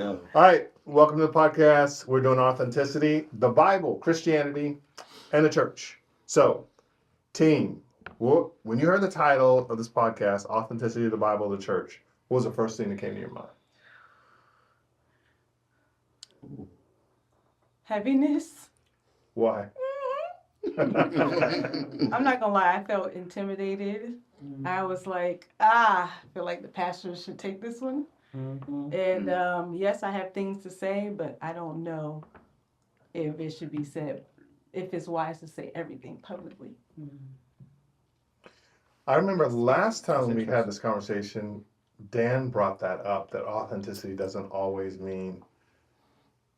All right, welcome to the podcast. We're doing authenticity, the Bible, Christianity, and the church. So, team, when you heard the title of this podcast, Authenticity, the Bible, the church, what was the first thing that came to your mind? Heaviness. Why? I'm not gonna lie, I felt intimidated. I was like, I feel like the pastor should take this one. And yes, I have things to say, but I don't know if it should be said, if it's wise to say everything publicly. I remember last time we had this conversation, Dan brought that up, that authenticity doesn't always mean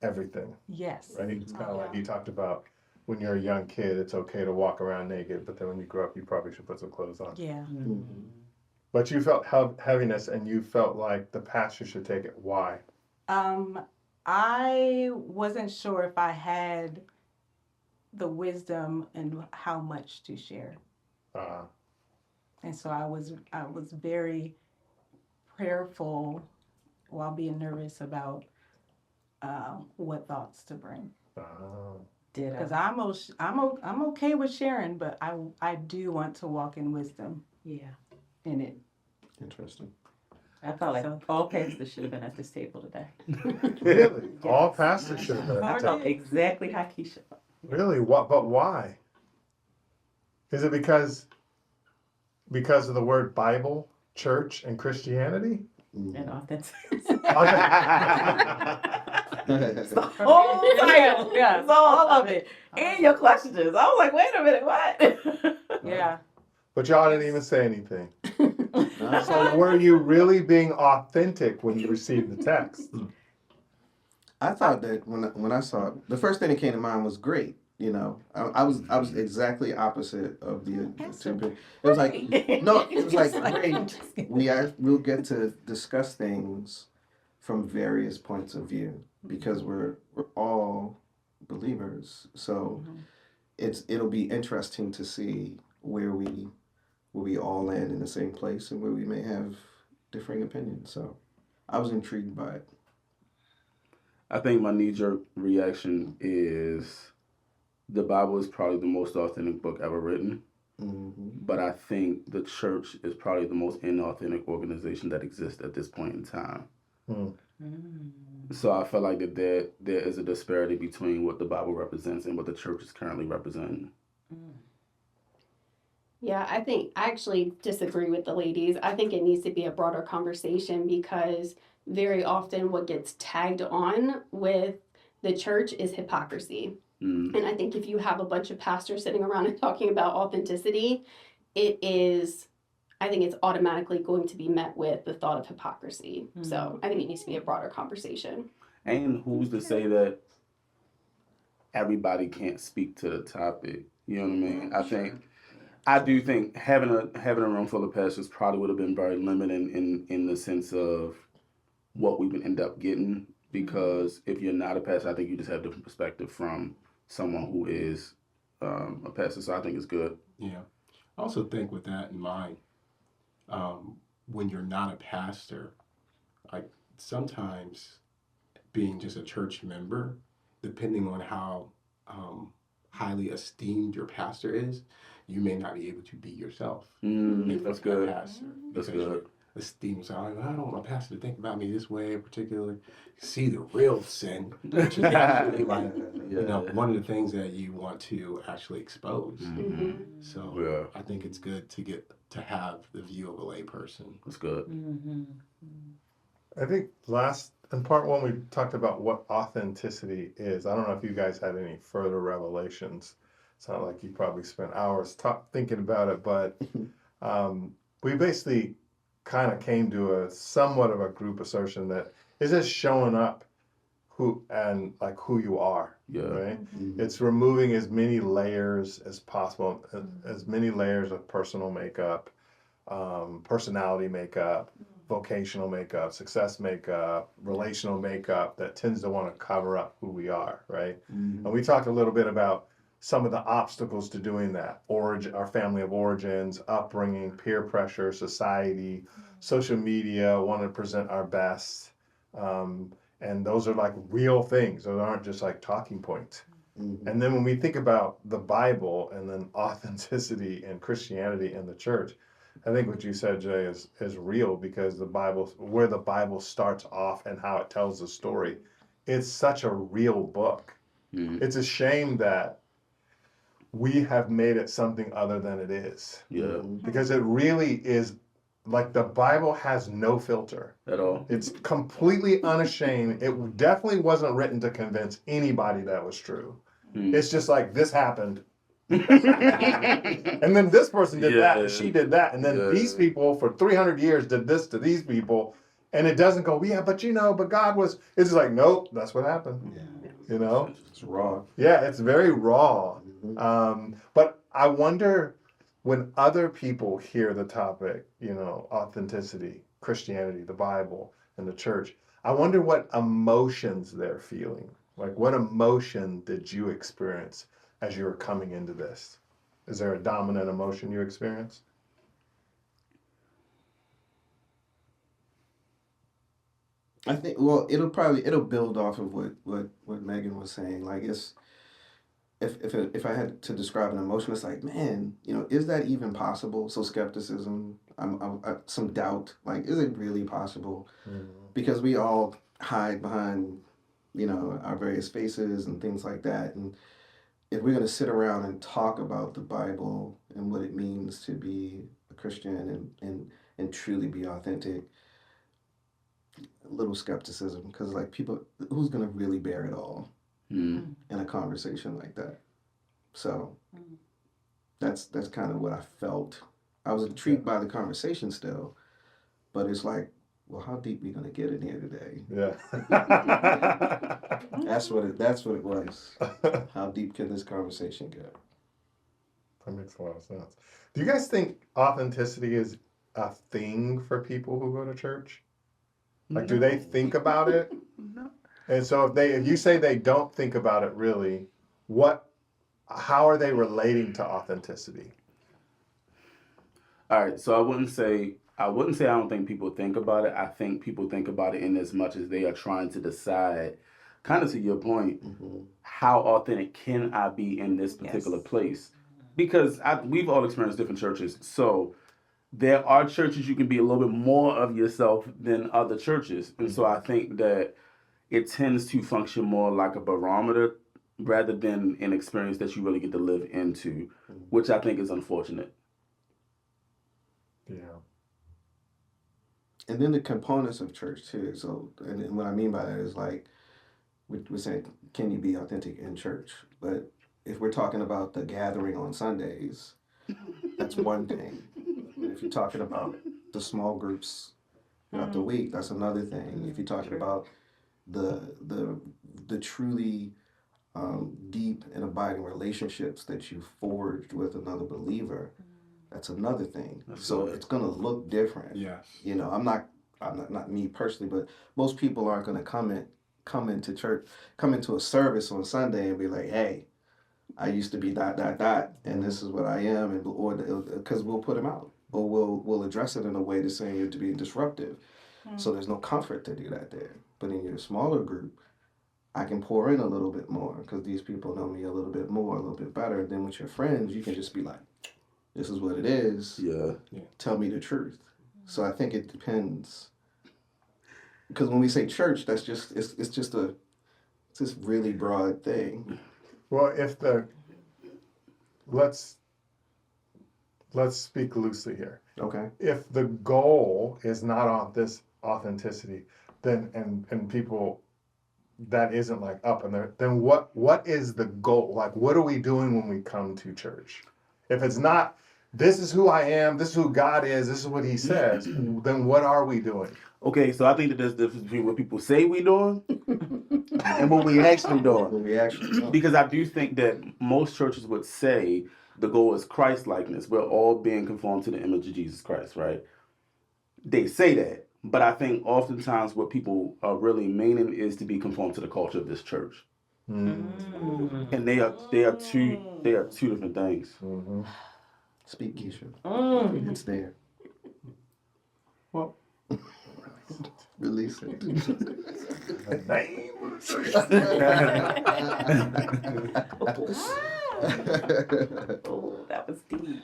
everything, Yes. right? It's kind of like you talked about when you're a young kid, it's okay to walk around naked, but then when you grow up, you probably should put some clothes on. Yeah. But you felt heaviness and you felt like the pastor should take it. Why? I wasn't sure if I had the wisdom and how much to share. And so I was very prayerful while being nervous about what thoughts to bring. Because I'm okay with sharing, but I do want to walk in wisdom. Yeah. In it. Interesting. I felt like all pastors should have been at this table today. Really? All pastors should have been I at the felt table. exactly how Keisha felt. Really? What? But why? Is it because of the word Bible, church, and Christianity? And authentic. Okay. The whole title. Yeah. It's all of it. And your questions. I was like, wait a minute, what? Yeah. But y'all didn't even say anything. So were you really being authentic when you received the text? I thought that when I saw it, the first thing that came to mind was great. You know, I was exactly opposite of the two. It was like no, it was like great. We'll get to discuss things from various points of view because we're all believers. So it'll be interesting to see where we all land in the same place and where we may have differing opinions. So I was intrigued by it. I think my knee-jerk reaction is the Bible is probably the most authentic book ever written, but I think the church is probably the most inauthentic organization that exists at this point in time. So I feel like that there is a disparity between what the Bible represents and what the church is currently representing. Yeah, I actually disagree with the ladies. I think it needs to be a broader conversation because very often what gets tagged on with the church is hypocrisy. And I think if you have a bunch of pastors sitting around and talking about authenticity, I think it's automatically going to be met with the thought of hypocrisy. So I think it needs to be a broader conversation. And who's to say that everybody can't speak to the topic? You know what I mean? I do think having a room full of pastors probably would have been very limiting in the sense of what we would end up getting. Because if you're not a pastor, I think you just have a different perspective from someone who is a pastor. So I think it's good. Yeah. I also think with that in mind, when you're not a pastor, like sometimes being just a church member, depending on how highly esteemed your pastor is, you may not be able to be yourself. That's good. That's good. Esteem. So I don't want my pastor to think about me this way in particular. See the real sin, which is actually like one of the things that you want to actually expose. So I think it's good to have the view of a lay person. That's good. I think in part one, we talked about what authenticity is. I don't know if you guys had any further revelations. It's not like you probably spent hours thinking about it, but we basically kind of came to a somewhat of a group assertion that it's just showing up who you are. Right? It's removing as many layers as possible, as many layers of personal makeup, personality makeup, vocational makeup, success makeup, relational makeup that tends to want to cover up who we are, right? And we talked a little bit about some of the obstacles to doing that. Our family of origins, upbringing, peer pressure, society, social media, want to present our best. And And those are like real things. Those aren't just like talking points. Mhm. And then when we think about the Bible and then authenticity and Christianity in the church, I think what you said, Jay, is real, because the Bible, where the Bible starts off and how it tells the story, it's such a real book. Mhm. It's a shame that we have made it something other than it is, Yeah, because it really is. Like, the Bible has no filter. at all. It's completely unashamed. It definitely wasn't written to convince anybody that was true. Mm. It's just like, this happened. And then this person did that, and she did that. And then Yeah. these people for 300 years did this to these people. And it doesn't go, yeah, but but God was, it's just like, nope, that's what happened. Yeah. You know? It's raw. Yeah, it's very raw. Mhm. But I wonder, when other people hear the topic, authenticity, Christianity, the Bible, and the church, I wonder what emotions they're feeling. Like, what emotion did you experience as you were coming into this? Is there a dominant emotion you experienced? I think, well, it'll build off of what Megan was saying. Like, it's if I had to describe an emotion, it's like, man, is that even possible? So skepticism, some doubt. Like, is it really possible? Because we all hide behind, our various faces and things like that. And if we're gonna sit around and talk about the Bible and what it means to be a Christian and truly be authentic, a little skepticism, because like, people, who's gonna really bear it all Mm. in a conversation like that? So that's kind of what I felt. I was intrigued by the conversation still, but it's like, well, how deep we gonna get in here today? Yeah. That's what it was. How deep can this conversation get? That makes a lot of sense. Do you guys think authenticity is a thing for people who go to church? Like, do they think about it? No. And so if you say they don't think about it really, how are they relating to authenticity? All right, so I wouldn't say I don't think people think about it. I think people think about it in as much as they are trying to decide, kind of to your point, Mhm. how authentic can I be in this particular Yes. place? Because we've all experienced different churches. So there are churches you can be a little bit more of yourself than other churches. And so I think that it tends to function more like a barometer rather than an experience that you really get to live into, which I think is unfortunate. Yeah. And then the components of church too. So, and what I mean by that is, like, we're saying, can you be authentic in church? But if we're talking about the gathering on Sundays, that's one thing. If you're talking about the small groups throughout the week, that's another thing. If you're talking about the truly deep and abiding relationships that you forged with another believer, that's another thing. That's So good. it's gonna look different. Yes. I'm not me personally, but most people aren't gonna come into church, come into a service on Sunday and be like, hey, I used to be ... and this is what I am, or because we'll put them out, or we'll address it in a way to saying you're being disruptive. So there's no comfort to do that there. But in your smaller group, I can pour in a little bit more because these people know me a little bit more, a little bit better. Then with your friends, you can just be like, this is what it is. Yeah. Tell me the truth. So I think it depends. Because when we say church, that's just it's this really broad thing. Well, let's speak loosely here. Okay. If the goal is not on this authenticity, then and people that isn't like up in there, then what is the goal? Like, what are we doing when we come to church? If it's not, this is who I am, this is who God is, this is what He says, then what are we doing? Okay, so I think that there's a difference between what people say we doing and what we actually doing. When we actually know. Because I do think that most churches would say the goal is Christ likeness. We're all being conformed to the image of Jesus Christ, right? They say that, but I think oftentimes what people are really meaning is to be conformed to the culture of this church, and they are two different things. Mm-hmm. Speak, Keisha. It's there. Well, Release it. The name. Oh, that was deep.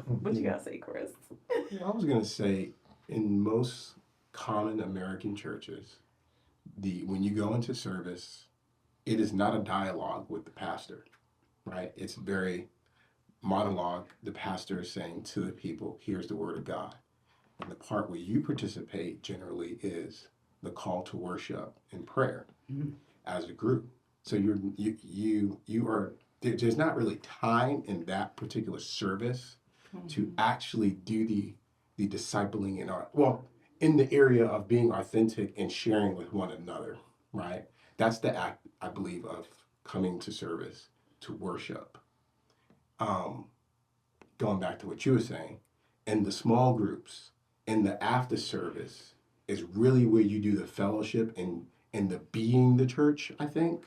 What you gotta say, Chris? I was gonna say, in most common American churches, when you go into service, it is not a dialogue with the pastor, right? It's very monologue. The pastor is saying to the people, "Here's the word of God," and the part where you participate generally is the call to worship and prayer as a group. So you are there's not really time in that particular service to actually do the discipling in the area of being authentic and sharing with one another, right? That's the act, I believe, of coming to service to worship. Going back to what you were saying, in the small groups, in the after service is really where you do the fellowship and the being the church, I think.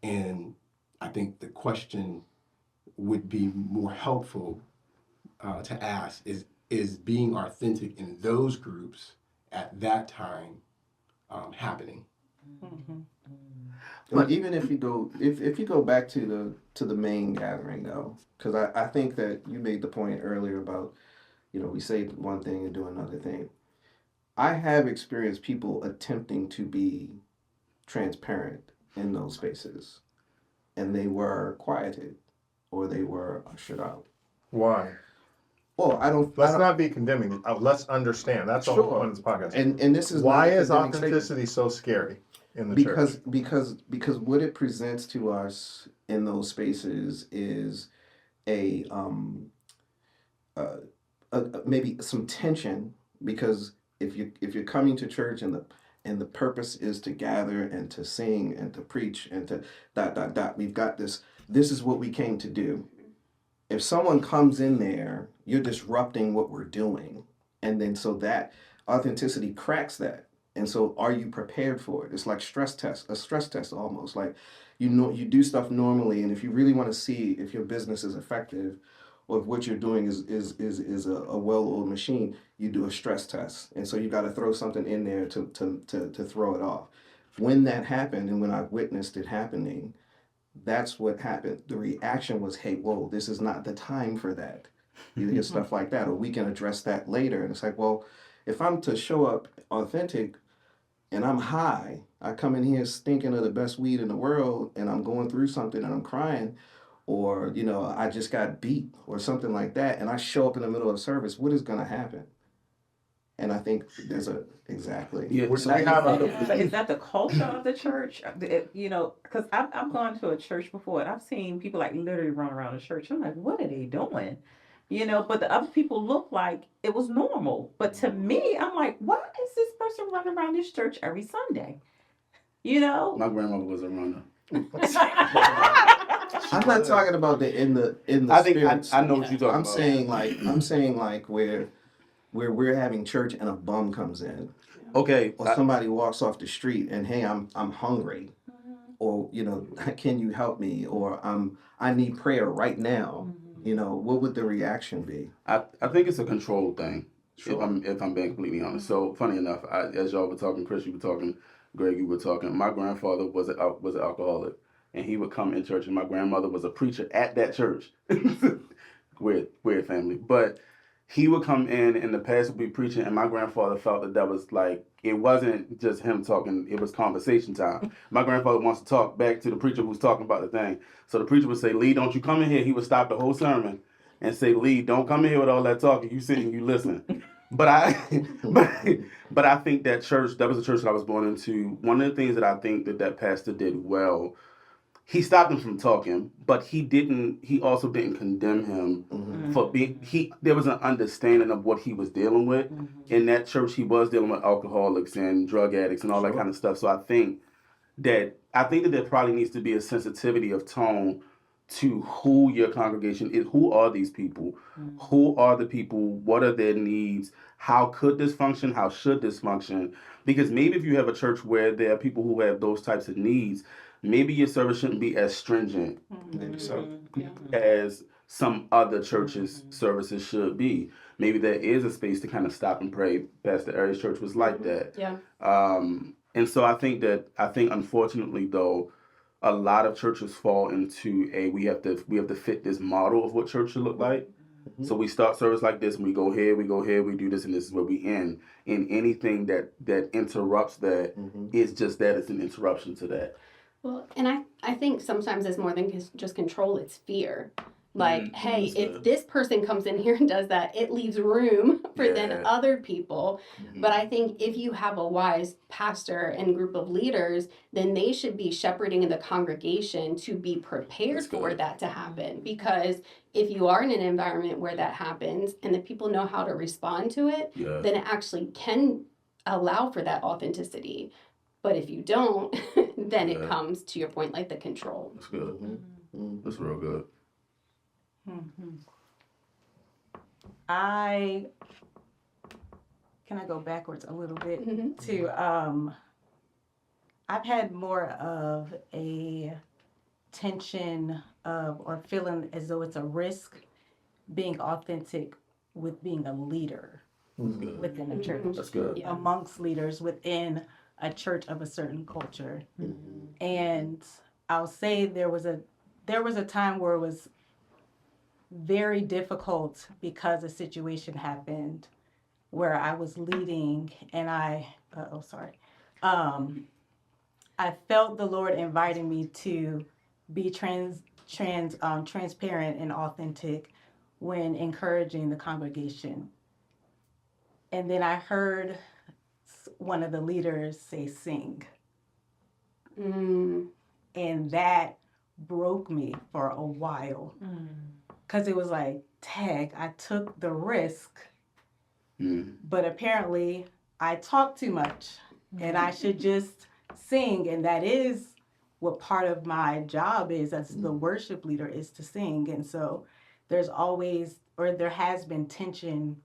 And I think the question would be more helpful to ask is being authentic in those groups at that time happening? But even if you go if you go back to the main gathering though, because I think that you made the point earlier about, we say one thing and do another thing. I have experienced people attempting to be transparent in those spaces, and they were quieted or they were ushered out. Why? Well, Let's not be condemning. Let's understand. That's the whole point of this podcast. And this is why not a is condemning statement. authenticity so scary in the church? Because what it presents to us in those spaces is a maybe some tension, because if you're coming to church and the purpose is to gather and to sing and to preach and to ... we've got this is what we came to do. If someone comes in there, you're disrupting what we're doing, and then so that authenticity cracks that. And so are you prepared for it? It's like a stress test almost. Like, you do stuff normally, and if you really want to see if your business is effective or if what you're doing is a well-oiled machine, you do a stress test. And so you got to throw something in there to throw it off. When that happened, and when I witnessed it happening, that's what happened. The reaction was, hey, whoa, this is not the time for that. You hear stuff like that, or we can address that later. And it's like, well, if I'm to show up authentic and I'm high, I come in here stinking of the best weed in the world, and I'm going through something and I'm crying, or, I just got beat or something like that, and I show up in the middle of service, what is going to happen? And I think there's exactly. Yeah. Which we have But is that the culture of the church? Because I've gone to a church before and I've seen people like literally run around the church. I'm like, what are they doing? But the other people look like it was normal. But to me, I'm like, why is this person running around this church every Sunday? My grandmother was a runner. I'm not talking about in the I think spirits. I know what you're talking about. I'm saying like where we're having church and a bum comes in, Okay. or somebody walks off the street and, hey, I'm hungry, or can you help me, or I need prayer right now. What would the reaction be? I think it's a control thing. Sure. If I'm being completely honest. So funny enough, as y'all were talking, Chris, you were talking, Greg, you were talking. My grandfather was an alcoholic, and he would come in church, and my grandmother was a preacher at that church. Weird family, but he would come in, and the pastor would be preaching, and my grandfather felt that was like, it wasn't just him talking, it was conversation time. My grandfather wants to talk back to the preacher who's talking about the thing. So the preacher would say, Lee, don't you come in here. He would stop the whole sermon and say, Lee, don't come in here with all that talking. You sit and you listen. But I think that was a church that I was born into. One of the things that I think that pastor did well, he stopped him from talking, but he also didn't condemn him for there was an understanding of what he was dealing with. In that church, he was dealing with alcoholics and drug addicts and all that kind of stuff. So I think that there probably needs to be a sensitivity of tone to who your congregation is. Who are these people? Who are the people? What are their needs? How could this function? How should this function? Because maybe if you have a church where there are people who have those types of needs, maybe your service shouldn't be as stringent Maybe so. as some other churches' services should be. maybe there is a space to kind of stop and pray. Pastor Aries Church was like that. Yeah. And so I think unfortunately though, a lot of churches fall into we have to fit this model of what church should look like. Mhm. So we start service like this, and we go here, we do this, and this is where we end. And anything that interrupts that Mhm. is just that, it's an interruption to that. Well, and I think sometimes it's more than just control, it's fear. Like, hey, that's if good. this person comes in here and does that, it leaves room for then Yeah. other people. Mhm. But I think if you have a wise pastor and group of leaders, then they should be shepherding the congregation to be prepared That's for good. that to happen. Because if you are in an environment where that happens and the people know how to respond to it, Yeah. then it actually can allow for that authenticity. But if you don't, then it Yeah. comes to your point, like the control. That's good. Mhm. Mhm. That's real good. Can I go backwards a little bit Mhm. to I've had more of a tension of or feeling as though it's a risk being authentic with being a leader That's good. within a church, That's good. Yeah. amongst leaders within a church of a certain culture. Mhm. And I'll say there was a time where it was very difficult because a situation happened where I was leading and I felt the Lord inviting me to be transparent and authentic when encouraging the congregation. And then I heard one of the leaders say, "Sing." Mm. And that broke me for a while. Because it was like, tag, I took the risk, Mm. but apparently I talk too much and I should just sing. And that is what part of my job is as the worship leader, is to sing. And so there has been tension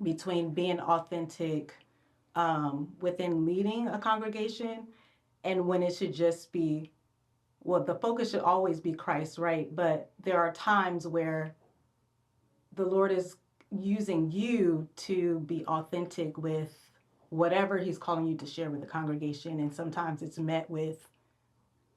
between being authentic within leading a congregation and when it should just be, well, the focus should always be Christ, right? But there are times where the Lord is using you to be authentic with whatever He's calling you to share with the congregation. And sometimes it's met with,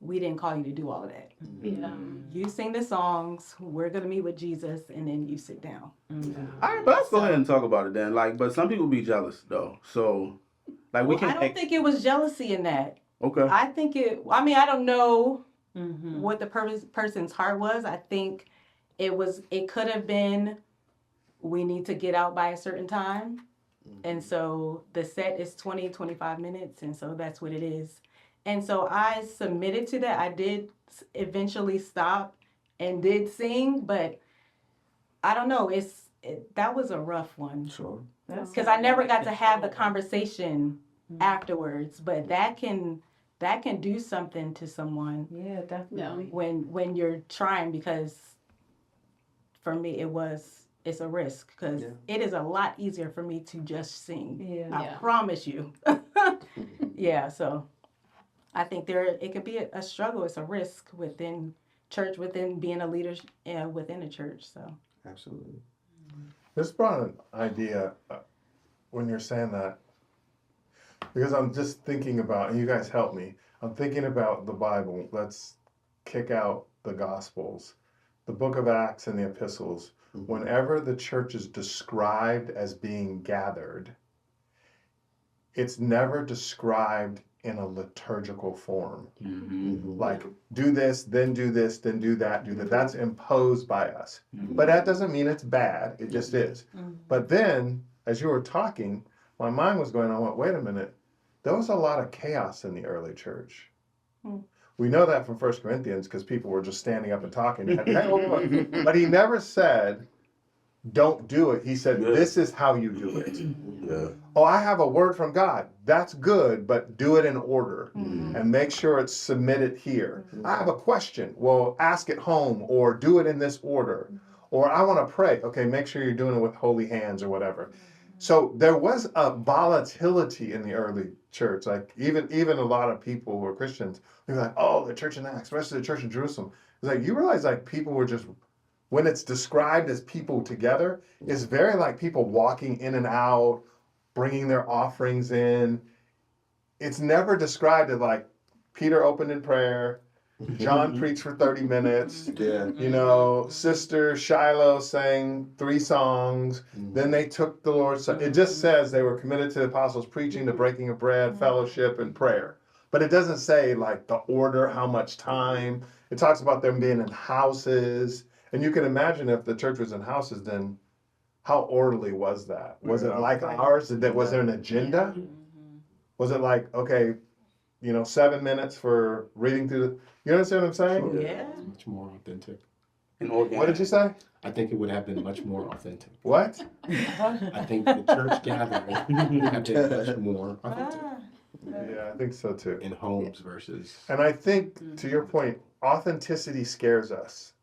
we didn't call you to do all of that. Yeah. You sing the songs, we're going to meet with Jesus, and then you sit down. All right, but let's go ahead and talk about it then. But some people be jealous though. So, we Well, can. I don't think it was jealousy in that. Okay. I I don't know what the person's heart was. I think it could have been, we need to get out by a certain time. And so the set is 25 minutes. And so that's what it is. And so I submitted to that. I did eventually stop and did sing, but I don't know. That was a rough one. Sure. Because I never got to have the conversation afterwards, but that can do something to someone Yeah, definitely. when you're trying, because for me it's a risk, because Yeah. it is a lot easier for me to just sing. Yeah. I Yeah. promise you. Yeah, so I think it could be a struggle. It's a risk within church, within being a leader within a church. So Absolutely. This brought an idea when you're saying that, because I'm just thinking about, and you guys help me, I'm thinking about the Bible. Let's kick out the Gospels, the book of Acts and the epistles. Mhm. Whenever the church is described as being gathered, it's never described in a liturgical form. Mm-hmm. Like, do this, then do this, then do that, do that. That's imposed by us. Mhm. But that doesn't mean it's bad. It just is. But then, as you were talking, my mind was going, I went, wait a minute. There was a lot of chaos in the early church. We know that from 1 Corinthians because people were just standing up and talking. But he never said, don't do it. He said, Yeah. this is how you do it. Yeah. Oh, I have a word from God. That's good, but do it in order Mhm. and make sure it's submitted here. I have a question. Well, ask it home or do it in this order. Or I want to pray. Okay, make sure you're doing it with holy hands or whatever. So there was a volatility in the early church. Like even a lot of people who were Christians, they were like, oh, the church in Acts, especially the church in Jerusalem. It's like, you realize like people were just when it's described as people together, it's very like people walking in and out, bringing their offerings in. It's never described as like Peter opened in prayer, John preached for 30 minutes, Yeah. you know, Sister Shiloh sang 3 songs, then they took the Lord's Supper. It just says they were committed to the apostles' preaching, the breaking of bread, fellowship, and prayer. But it doesn't say like the order, how much time. It talks about them being in houses. And you can imagine if the church was in houses, then how orderly was that? Was it like ours? Was there an agenda? Was it like, okay, you know, 7 minutes for reading through the, you understand what I'm saying? Yeah. Much more authentic. And organic. What did you say? I think it would have been much more authentic. What? I think the church gathering would have been much more authentic Yeah, I think so too. in homes versus. And I think, to your point, authenticity scares us,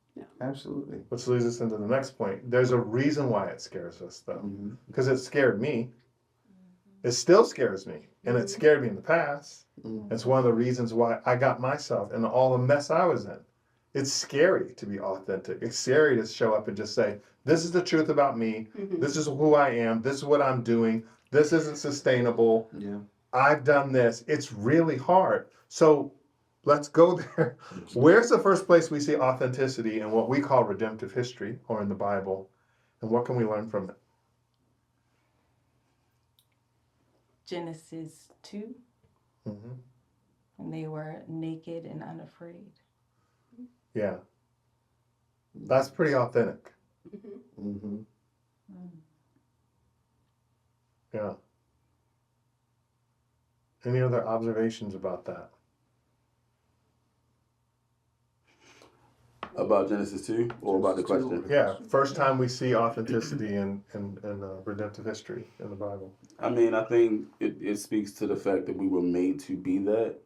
Absolutely. which leads us into the next point. There's a reason why it scares us, though, Mhm. because it scared me. It still scares me, and it scared me in the past. Mhm. It's one of the reasons why I got myself in all the mess I was in. It's scary to be authentic. It's scary to show up and just say, this is the truth about me. This is who I am. This is what I'm doing. This isn't sustainable. Yeah. I've done this. It's really hard. So let's go there. Where's the first place we see authenticity in what we call redemptive history or in the Bible? And what can we learn from it? Genesis 2, Mm-hmm. when they were naked and unafraid. Yeah. That's pretty authentic. Mm-hmm. Yeah. Any other observations about that? About Genesis 2 or about the question? Yeah, first time we see authenticity in redemptive history in the Bible. I mean, I think it speaks to the fact that we were made to be that.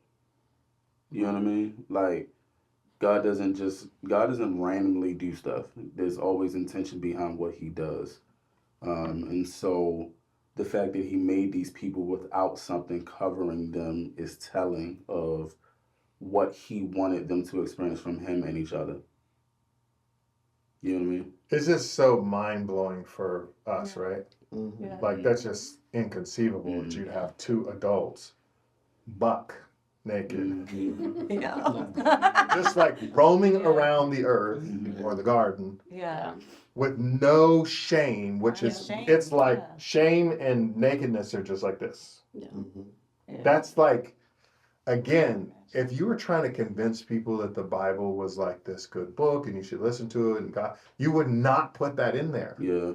You know what I mean? Like, God doesn't randomly do stuff. There's always intention behind what he does. And so the fact that he made these people without something covering them is telling of what he wanted them to experience from him and each other. You know what I mean? It's just so mind-blowing for us, right? Mm-hmm. Yeah. Like, that's just inconceivable that you'd have 2 adults buck naked, Yeah. just like roaming around the earth or the garden Yeah. with no shame, which is, Shame, it's like yeah. shame and nakedness are just like this. Mm-hmm. Yeah. That's like, again, if you were trying to convince people that the Bible was like this good book and you should listen to it and God, you would not put that in there. Yeah.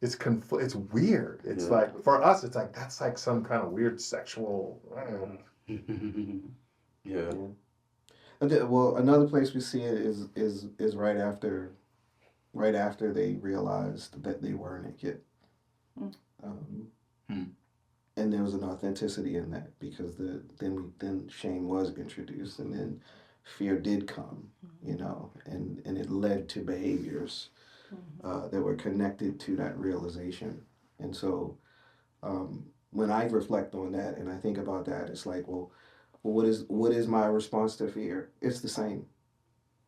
It's it's weird. It's Yeah. like, for us, it's like, that's like some kind of weird sexual, I don't know. Yeah. Well, another place we see it is right after they realized that they were naked. And there was an authenticity in that because then shame was introduced and then fear did come, you know, and it led to behaviors that were connected to that realization. And so when I reflect on that and I think about that, it's like, well, what is my response to fear? It's the same.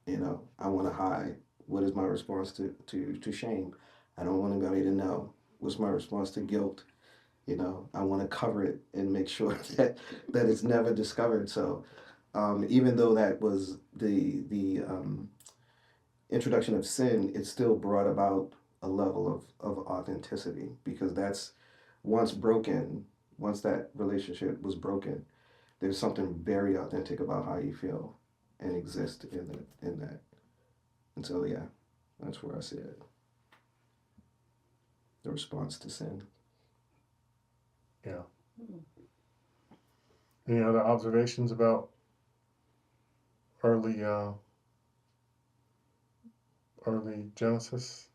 You know, I want to hide. What is my response to shame? I don't want anybody to know. What's my response to guilt? You know, I want to cover it and make sure that it's never discovered. So even though that was the introduction of sin, it still brought about a level of authenticity because that's once that relationship was broken, there's something very authentic about how you feel and exist in that. And so, yeah, that's where I see it. The response to sin. Yeah. Any other observations about early Genesis?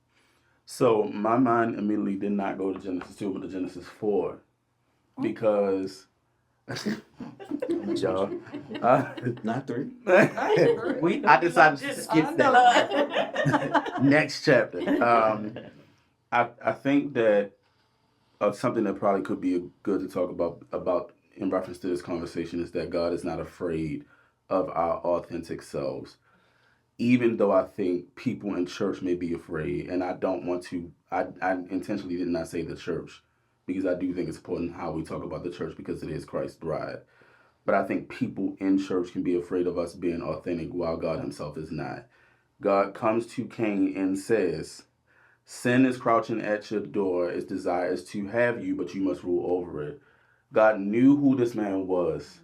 So my mind immediately did not go to Genesis 2, but to Genesis 4. Because y'all, Not 3. I decided to skip that. Next chapter. I think that something that probably could be good to talk about in reference to this conversation is that God is not afraid of our authentic selves. even though I think people in church may be afraid, and I don't want to, I intentionally did not say the church, because I do think it's important how we talk about the church, because it is Christ's bride. But I think people in church can be afraid of us being authentic while God himself is not. God comes to Cain and says, sin is crouching at your door, its desire is to have you, but you must rule over it. God knew who this man was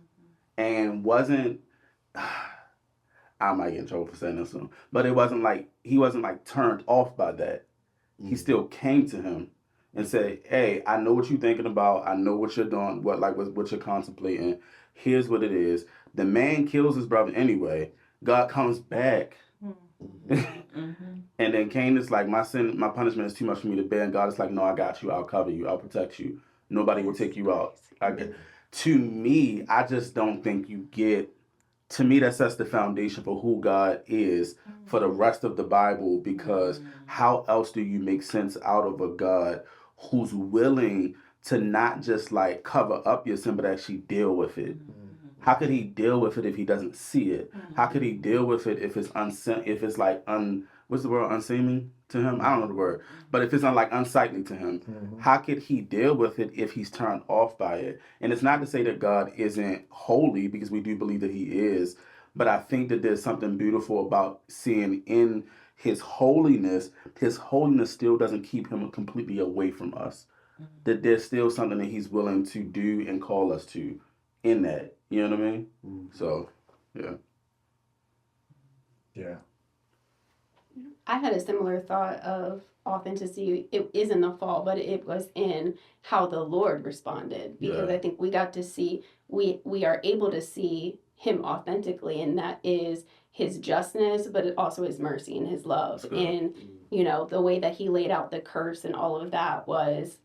and wasn't, I might get in trouble for saying this one, but he wasn't like turned off by that. He still came to him and said, hey, I know what you're thinking about. I know what you're doing, what you're contemplating. Here's what it is. The man kills his brother anyway. God comes back. And then Cain is like, my punishment is too much for me to bear. And God is like, no, I got you. I'll cover you. I'll protect you. Nobody will take you out. To me, I just don't think you get, to me, that sets the foundation for who God is for the rest of the Bible, because how else do you make sense out of a God who's willing to not just like cover up your sin, but actually deal with it? How could he deal with it if he doesn't see it? How could he deal with it if it's what's the word, unseemly to him? I don't know the word, but if it's like unsightly to him, how could he deal with it if he's turned off by it? And it's not to say that God isn't holy, because we do believe that he is, but I think that there's something beautiful about seeing in his holiness still doesn't keep him completely away from us. That there's still something that he's willing to do and call us to in that. You know what I mean? So, yeah. Yeah. I had a similar thought of authenticity. It isn't the fall, but it was in how the Lord responded, because Yeah. I think we got to see, we are able to see him authentically, and that is his justness, but it also his mercy and his love. And, you know, the way that he laid out the curse and all of that was,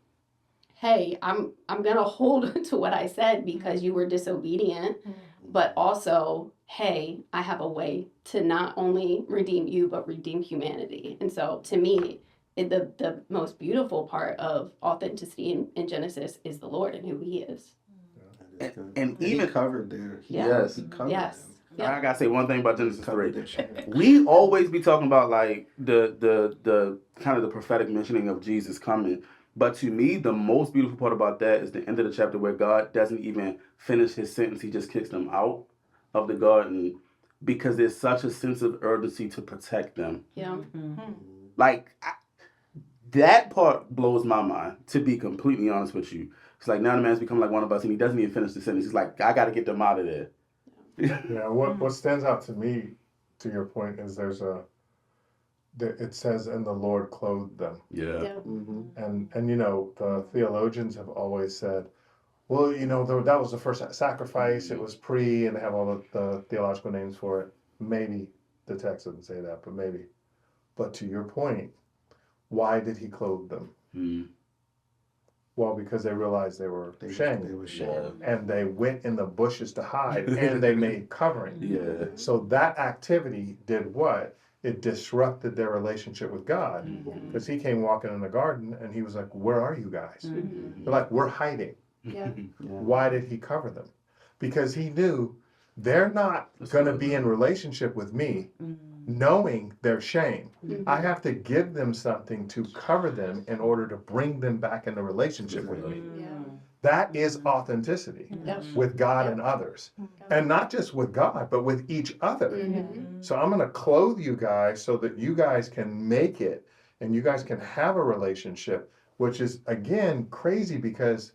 hey, I'm going to hold to what I said because you were disobedient, but also, hey, I have a way to not only redeem you, but redeem humanity. And so to me, the most beautiful part of authenticity in Genesis is the Lord and who he is. And even he covered there. Yes. He covered Yes. them. Yeah. I gotta say one thing about Genesis 3. Covered their shame. We always be talking about like the kind of the prophetic mentioning of Jesus coming. But to me, the most beautiful part about that is the end of the chapter where God doesn't even finish his sentence. He just kicks them out of the garden because there's such a sense of urgency to protect them. Yeah. Like, that part blows my mind, to be completely honest with you. It's like, now the man's become like one of us and he doesn't even finish the sentence. He's like, I got to get them out of there. Yeah, what stands out to me, to your point, is it says, and the Lord clothed them. Yeah. Yeah. And you know, the theologians have always said, well, you know, that was the first sacrifice, it was pre, and they have all the theological names for it. Maybe the text doesn't say that, but maybe. But to your point, why did he clothe them? Well, because they realized they were shamed. They were shamed. And they went in the bushes to hide, and they made covering. Yeah. So that activity did what? It disrupted their relationship with God, because he came walking in the garden and he was like, where are you guys? They're like, we're hiding. Yeah. Why did he cover them? Because he knew they're not going to be in relationship with me knowing their shame. I have to give them something to cover them in order to bring them back into relationship with me. That is authenticity with God and others. And not just with God, but with each other. So I'm going to clothe you guys so that you guys can make it and you guys can have a relationship, which is, again, crazy because,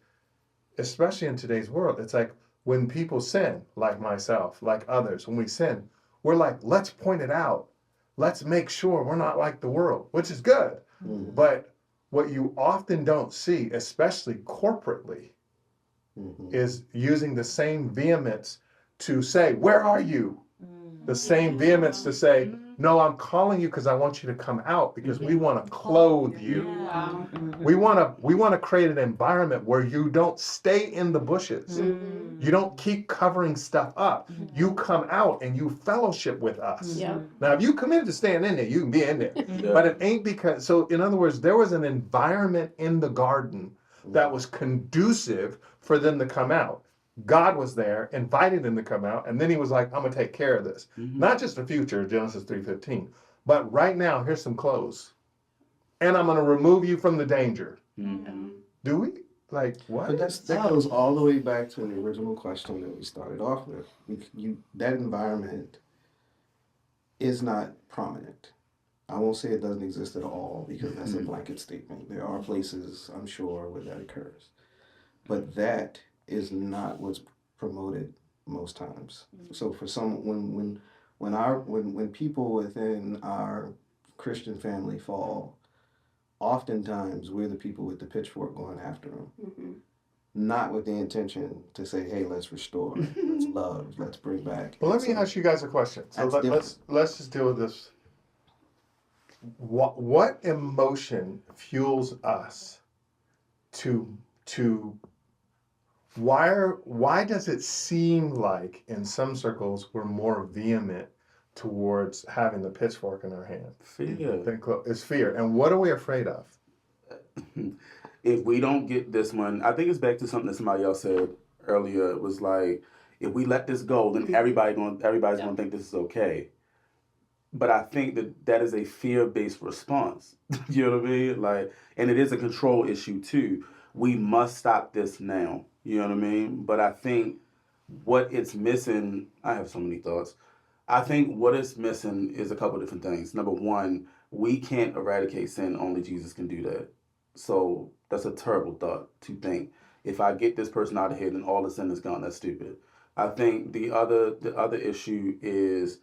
especially in today's world, it's like when people sin, like myself, like others, when we sin, we're like, let's point it out. Let's make sure we're not like the world, which is good. But what you often don't see, especially corporately, is using the same vehemence to say, where are you? The same vehemence to say, no, I'm calling you because I want you to come out because we want to clothe you. Wow. We want to create an environment where you don't stay in the bushes. You don't keep covering stuff up. You come out and you fellowship with us. Yeah. Now, if you committed to staying in there, you can be in there. But it ain't because, so in other words, there was an environment in the garden that was conducive for them to come out. God was there, invited him to come out, and then he was like, I'm gonna take care of this. Not just the future, Genesis 3:15, but right now, here's some clothes. And I'm gonna remove you from the danger. Do we? Like what? But that goes all the way back to the original question that we started off with. That environment is not prominent. I won't say it doesn't exist at all because that's a blanket statement. There are places, I'm sure, where that occurs. But that is not what's promoted most times. So for some, when people within our Christian family fall, oftentimes we're the people with the pitchfork going after them. Not with the intention to say, hey, let's restore, let's love, let's bring back. Well, let me ask you guys a question. So let's just deal with this. What emotion fuels us to why does it seem like in some circles we're more vehement towards having the pitchfork in our hand? Fear. It's fear. And what are we afraid of? If we don't get this one, I think it's back to something that somebody else said earlier. It was like, if we let this go, then everybody's gonna think this is okay. But I think that is a fear-based response. You know what I mean? Like, and it is a control issue too. We must stop this now. You know what I mean? But I think what it's missing, I have so many thoughts. I think what it's missing is a couple different things. Number one, we can't eradicate sin. Only Jesus can do that. So that's a terrible thought to think. If I get this person out of here, then all the sin is gone. That's stupid. I think the other issue is,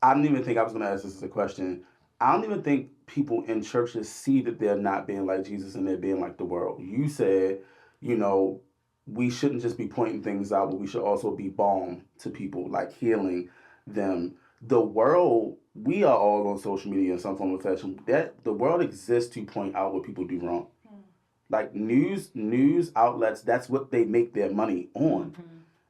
I don't even think I was going to ask this as a question. I don't even think people in churches see that they're not being like Jesus and they're being like the world. You said, we shouldn't just be pointing things out, but we should also be balm to people, like healing them. The world, we are all on social media in some form of fashion. That the world exists to point out what people do wrong. Like news outlets, that's what they make their money on.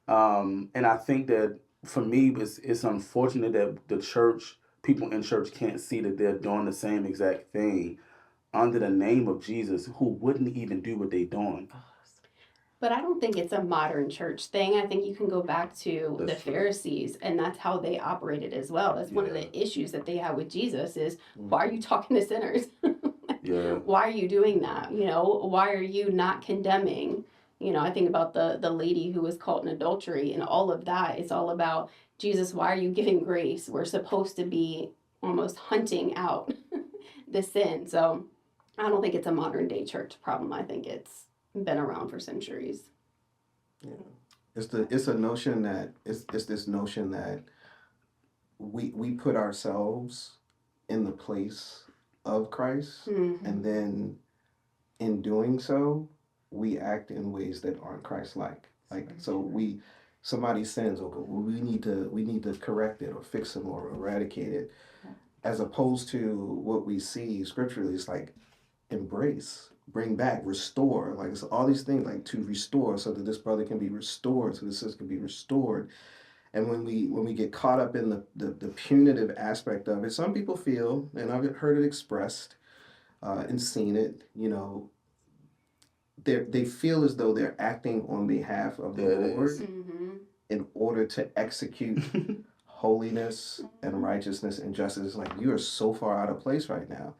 And I think that for me, it's unfortunate that the church, people in church can't see that they're doing the same exact thing under the name of Jesus, who wouldn't even do what they're doing. But I don't think it's a modern church thing. I think you can go back to That's the true. Pharisees, and that's how they operated as well. That's one of the issues that they had with Jesus is, why are you talking to sinners? Yeah. Why are you doing that? Why are you not condemning? I think about the lady who was caught in adultery and all of that. It's all about, Jesus, why are you giving grace? We're supposed to be almost hunting out the sin. So I don't think it's a modern day church problem. I think it's been around for centuries. Yeah. It's a notion that it's this notion that we put ourselves in the place of Christ, and then in doing so, we act in ways that aren't Christ-like. Somebody sins, okay, we need to correct it or fix it or eradicate it, as opposed to what we see scripturally. It's like embrace, bring back, restore. Like it's all these things, like to restore, so that this brother can be restored, so this sister can be restored. And when we get caught up in the punitive aspect of it, some people feel, and I've heard it expressed and seen it, they feel as though they're acting on behalf of the Lord in order to execute holiness and righteousness and justice. Like, you are so far out of place right now.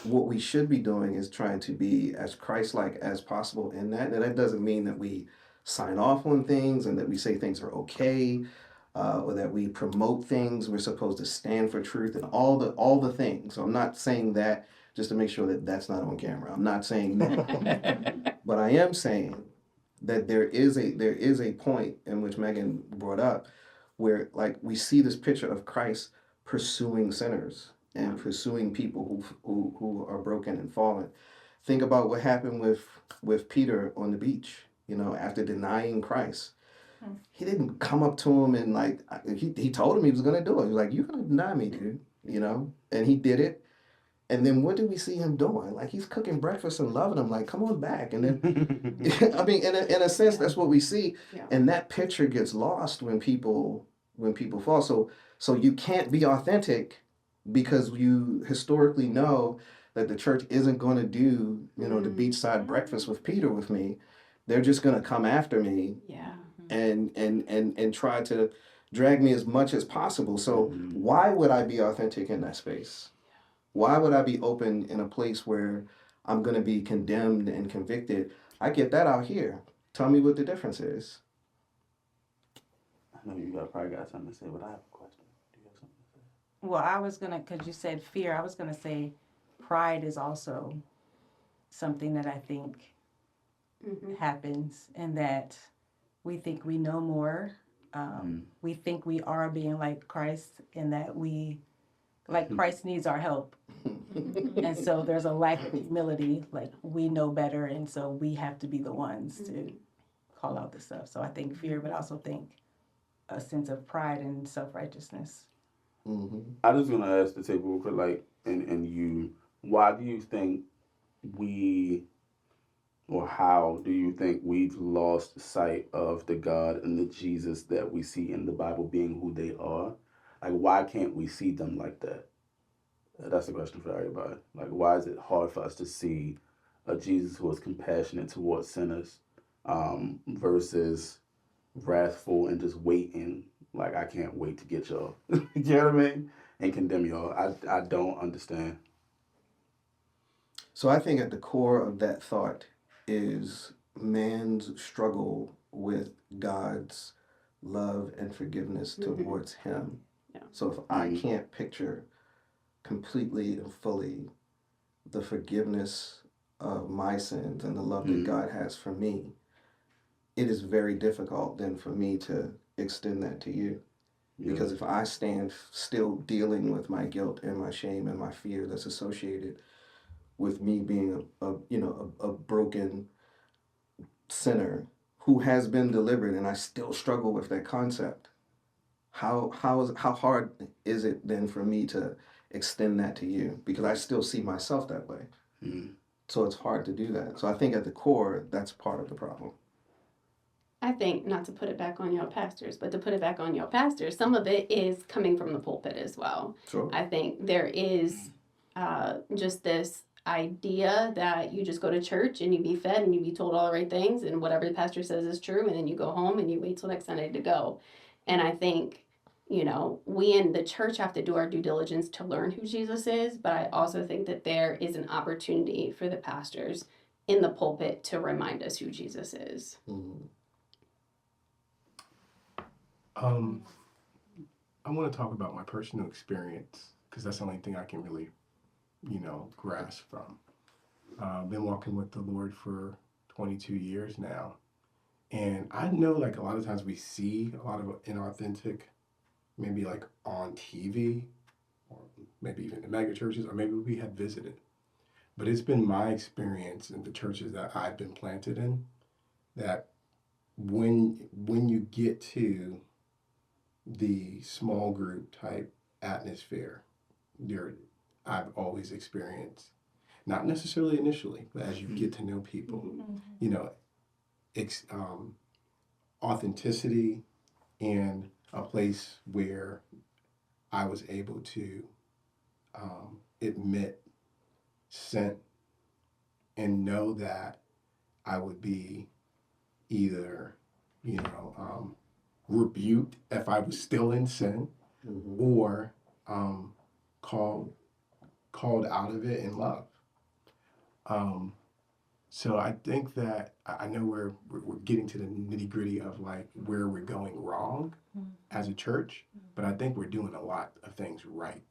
What we should be doing is trying to be as Christ-like as possible in that. And that doesn't mean that we sign off on things and that we say things are okay, or that we promote things. We're supposed to stand for truth and all the things. So I'm not saying that just to make sure that that's not on camera. I'm not saying that. But I am saying that there is a point in which Megan brought up where, like, we see this picture of Christ pursuing sinners and pursuing people who are broken and fallen. Think about what happened with Peter on the beach, after denying Christ. He didn't come up to him and he told him he was going to do it. He was like, you're going to deny me, dude, and he did it. And then what do we see him doing? Like, he's cooking breakfast and loving him, like, come on back. And then, I mean, in a sense, that's what we see. Yeah. And that picture gets lost when people fall. So you can't be authentic because you historically know that the church isn't going to do, the beachside breakfast with Peter with me. They're just going to come after me. Yeah. and try to drag me as much as possible. So why would I be authentic in that space? Why would I be open in a place where I'm going to be condemned and convicted? I get that out here. Tell me what the difference is. I know you probably got something to say, but I have a question. Do you have something to say? Well, I was gonna, cause you said fear, I was gonna say pride is also something that I think happens, and that we think we know more. We think we are being like Christ, and that Christ needs our help. And so there's a lack of humility, like we know better, and so we have to be the ones to call out the stuff. So I think fear, but I also think a sense of pride and self-righteousness. I just want to ask the table real quick, like, and you, why do you think how do you think we've lost sight of the God and the Jesus that we see in the Bible being who they are? Like, why can't we see them like that? That's a question for everybody. Like, why is it hard for us to see a Jesus who is compassionate towards sinners versus wrathful and just waiting? Like, I can't wait to get y'all. You know what I mean? And condemn y'all. I don't understand. So I think at the core of that thought is man's struggle with God's love and forgiveness towards him. Yeah. So if I can't picture completely and fully the forgiveness of my sins and the love that God has for me, it is very difficult then for me to extend that to you. Yeah. Because if I stand still dealing with my guilt and my shame and my fear that's associated with me being a broken sinner who has been delivered, and I still struggle with that concept, how hard is it then for me to extend that to you? Because I still see myself that way. So it's hard to do that. So I think at the core, that's part of the problem. I think, not to put it back on y'all pastors, but to put it back on y'all pastors, some of it is coming from the pulpit as well. Sure. I think there is just this idea that you just go to church and you be fed and you be told all the right things and whatever the pastor says is true, and then you go home and you wait till next Sunday to go. And I think, we in the church have to do our due diligence to learn who Jesus is, but I also think that there is an opportunity for the pastors in the pulpit to remind us who Jesus is. I want to talk about my personal experience because that's the only thing I can really, grasp from. I've been walking with the Lord for 22 years now. And I know like a lot of times we see a lot of inauthentic, maybe like on TV or maybe even in mega churches, or maybe we have visited. But it's been my experience in the churches that I've been planted in that when you get to the small group type atmosphere, I've always experienced, not necessarily initially, but as you get to know people, authenticity and a place where I was able to admit sin and know that I would be either, rebuked if I was still in sin, or called out of it in love. So I think that I know we're getting to the nitty gritty of like where we're going wrong as a church, but I think we're doing a lot of things right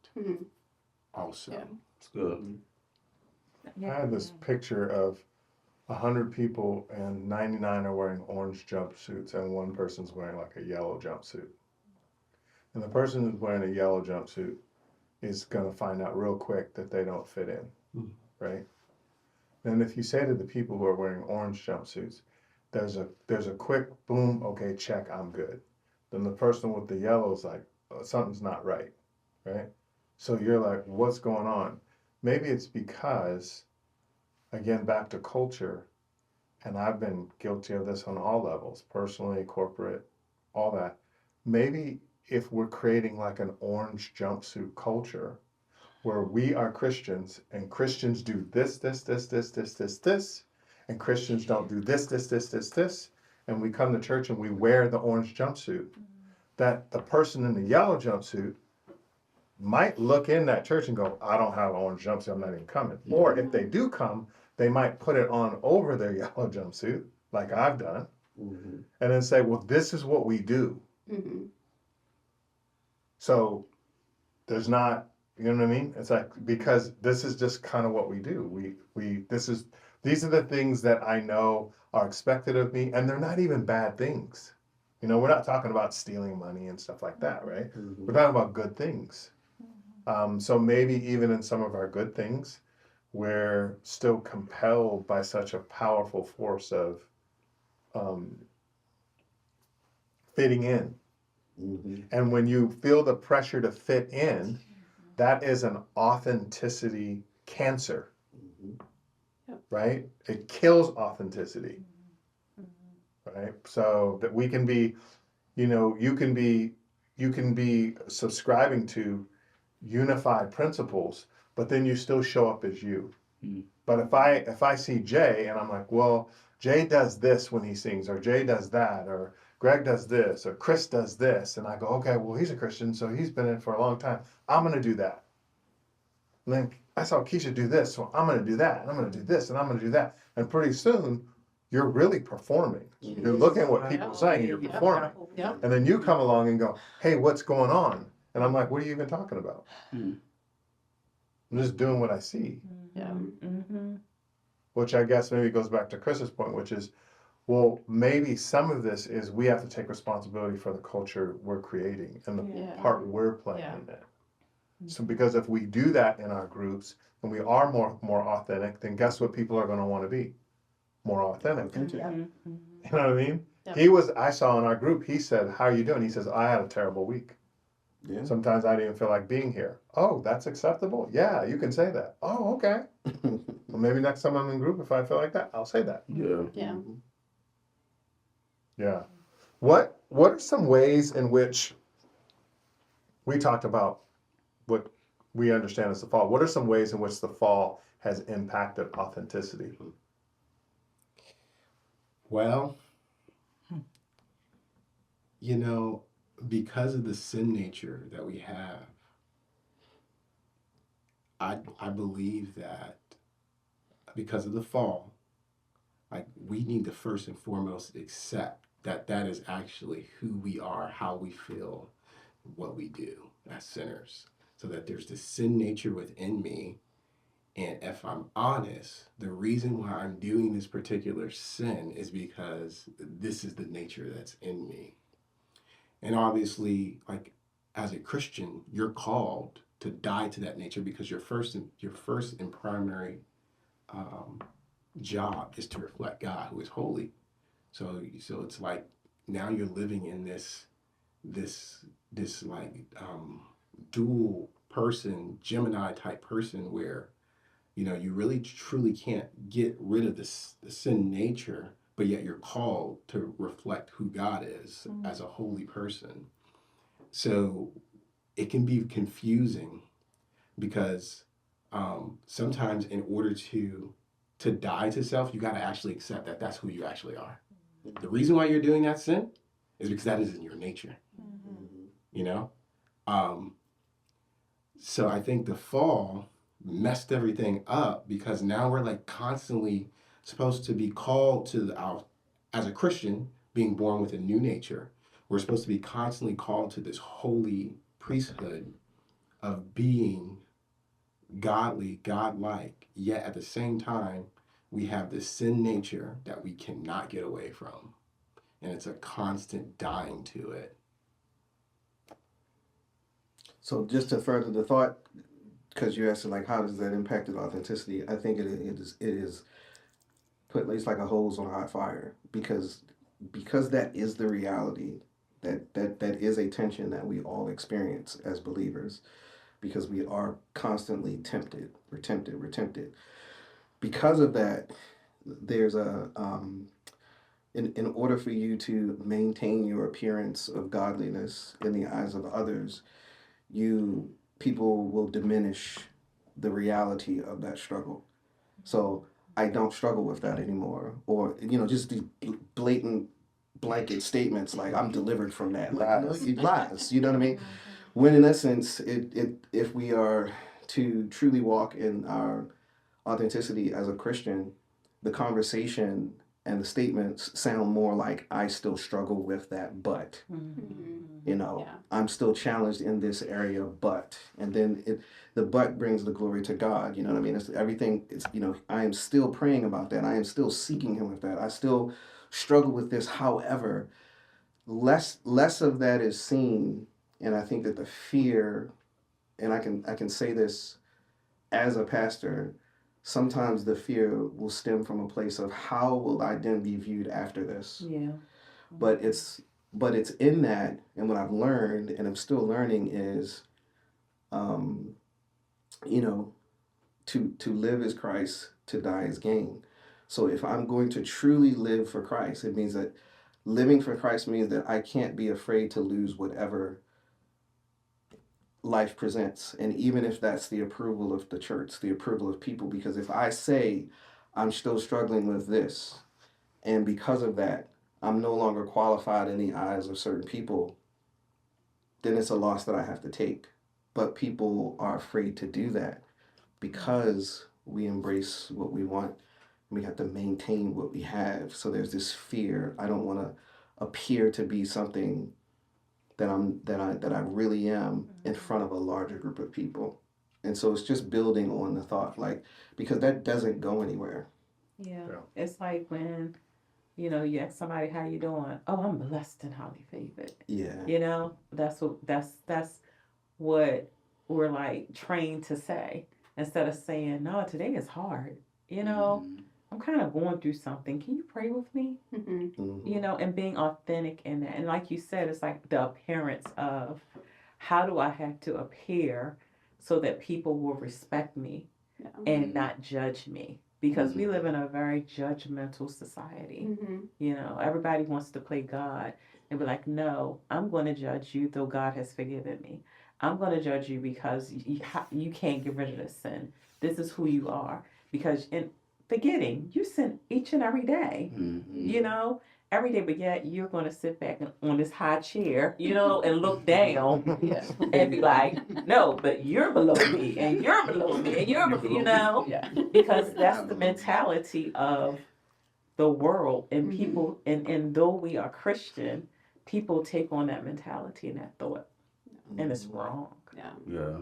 also. Yeah. It's good. I had this picture of 100 people and 99 are wearing orange jumpsuits and one person's wearing like a yellow jumpsuit. And the person who's wearing a yellow jumpsuit is going to find out real quick that they don't fit in, right? And if you say to the people who are wearing orange jumpsuits, there's a quick boom, okay, check, I'm good. Then the person with the yellow is like, oh, something's not right, right? So you're like, what's going on? Maybe it's because, again, back to culture, and I've been guilty of this on all levels, personally, corporate, all that. Maybe if we're creating like an orange jumpsuit culture where we are Christians and Christians do this, and Christians don't do this, and we come to church and we wear the orange jumpsuit, that the person in the yellow jumpsuit might look in that church and go, I don't have an orange jumpsuit, I'm not even coming. Or if they do come, they might put it on over their yellow jumpsuit, like I've done, Mm-hmm. and then say, well, this is what we do. Mhm. So there's not, you know what I mean? It's like, because this is just kind of what we do. These are the things that I know are expected of me, and they're not even bad things. You know, we're not talking about stealing money and stuff like that, right? Mm-hmm. We're talking about good things. So maybe even in some of our good things, we're still compelled by such a powerful force of fitting in. Mm-hmm. And when you feel the pressure to fit in, that is an authenticity cancer, right? It kills authenticity, right? So that we can be, you know, you can be subscribing to unified principles, but then you still show up as you. But if I see Jay and I'm like, well, Jay does this when he sings, or Jay does that, or Greg does this, or Chris does this, and I go, okay, well, he's a Christian, so he's been in for a long time. I'm gonna do that. And then I saw Keisha do this, so I'm gonna do that, and I'm gonna do this, and I'm gonna do that. And pretty soon, you're really performing. You're looking at what people are saying, and you're performing. Yep. And then you come along and go, hey, what's going on? And I'm like, what are you even talking about? I'm just doing what I see. Yeah. Mm-hmm. Which I guess maybe goes back to Chris's point, which is, well, maybe some of this is we have to take responsibility for the culture we're creating and the Yeah. part we're playing Yeah. in it. So because if we do that in our groups and we are more authentic, then guess what people are going to want to be? More authentic. Authentic. You know what I mean? Yep. I saw in our group, he said, how are you doing? He says, I had a terrible week. Yeah. Sometimes I didn't even feel like being here. Oh, that's acceptable? Yeah, you can say that. Oh, okay. Well, maybe next time I'm in group, if I feel like that, I'll say that. Yeah. Yeah. Yeah. What are some ways in which we talked about what we understand as the fall? What are some ways in which the fall has impacted authenticity? Well, you know, because of the sin nature that we have, I believe that because of the fall, like we need to first and foremost accept that that is actually who we are, how we feel, what we do as sinners. So that there's this sin nature within me. And if I'm honest, the reason why I'm doing this particular sin is because this is the nature that's in me. And obviously, like as a Christian, you're called to die to that nature because your first and primary job is to reflect God, who is holy. So it's like now you're living in this like dual person, Gemini type person, where you really truly can't get rid of the sin nature, but yet you're called to reflect who God is as a holy person. So it can be confusing because sometimes in order to die to self, you got to actually accept that that's who you actually are. The reason why you're doing that sin is because that is in your nature, So I think the fall messed everything up because now we're like constantly supposed to be called as a Christian, being born with a new nature. We're supposed to be constantly called to this holy priesthood of being godly, godlike, yet at the same time, we have this sin nature that we cannot get away from. And it's a constant dying to it. So just to further the thought, because you asked like how does that impact authenticity? I think it is put at least like a hose on a hot fire because that is the reality that is a tension that we all experience as believers because we are constantly tempted. We're tempted. Because of that, there's a in order for you to maintain your appearance of godliness in the eyes of others, people will diminish the reality of that struggle. So I don't struggle with that anymore, or just the blatant blanket statements like I'm delivered from that. Like, Lies. no, you lies. You know what I mean? When in essence, if we are to truly walk in our authenticity as a Christian, the conversation and the statements sound more like I still struggle with that, but you know, Yeah. I'm still challenged in this area, but, and then the but brings the glory to God. You know what I mean? It's everything. It's, you know, I am still praying about that. I am still seeking Him with that. I still struggle with this. However, less of that is seen, and I think that the fear, and I can say this as a pastor, sometimes the fear will stem from a place of how will I then be viewed after this? Yeah. But it's in that, and what I've learned and I'm still learning is, you know, to live is Christ, to die is gain. So if I'm going to truly live for Christ, it means that living for Christ means that I can't be afraid to lose whatever life presents. And even if that's the approval of the church, the approval of people, because if I say I'm still struggling with this, and because of that, I'm no longer qualified in the eyes of certain people, then it's a loss that I have to take. But people are afraid to do that because we embrace what we want. We have to maintain what we have. So there's this fear. I don't want to appear to be something that I really am in front of a larger group of people. And so it's just building on the thought, like, because that doesn't go anywhere. Yeah. Yeah. It's like when, you know, you ask somebody how you doing. Oh, I'm blessed and highly favored. Yeah. You know, that's what we're like trained to say instead of saying, no, today is hard. You know, I'm kind of going through something. Can you pray with me? Mhm. You know, and being authentic in that. And like you said, it's like the appearance of how do I have to appear so that people will respect me Yeah. and not judge me? Because we live in a very judgmental society. You know, everybody wants to play God and be like, no, I'm going to judge you, though God has forgiven me. I'm going to judge you because you can't get rid of this sin. This is who you are. Because in forgetting, you sin each and every day, you know, every day, but yet you're going to sit back on this high chair, you know, and look down Yeah. and be like, no, but you're below me and you're below me and you're, you know, Yeah. because that's the mentality of the world and people, and though we are Christian, people take on that mentality and that thought, and it's wrong. Yeah. Yeah.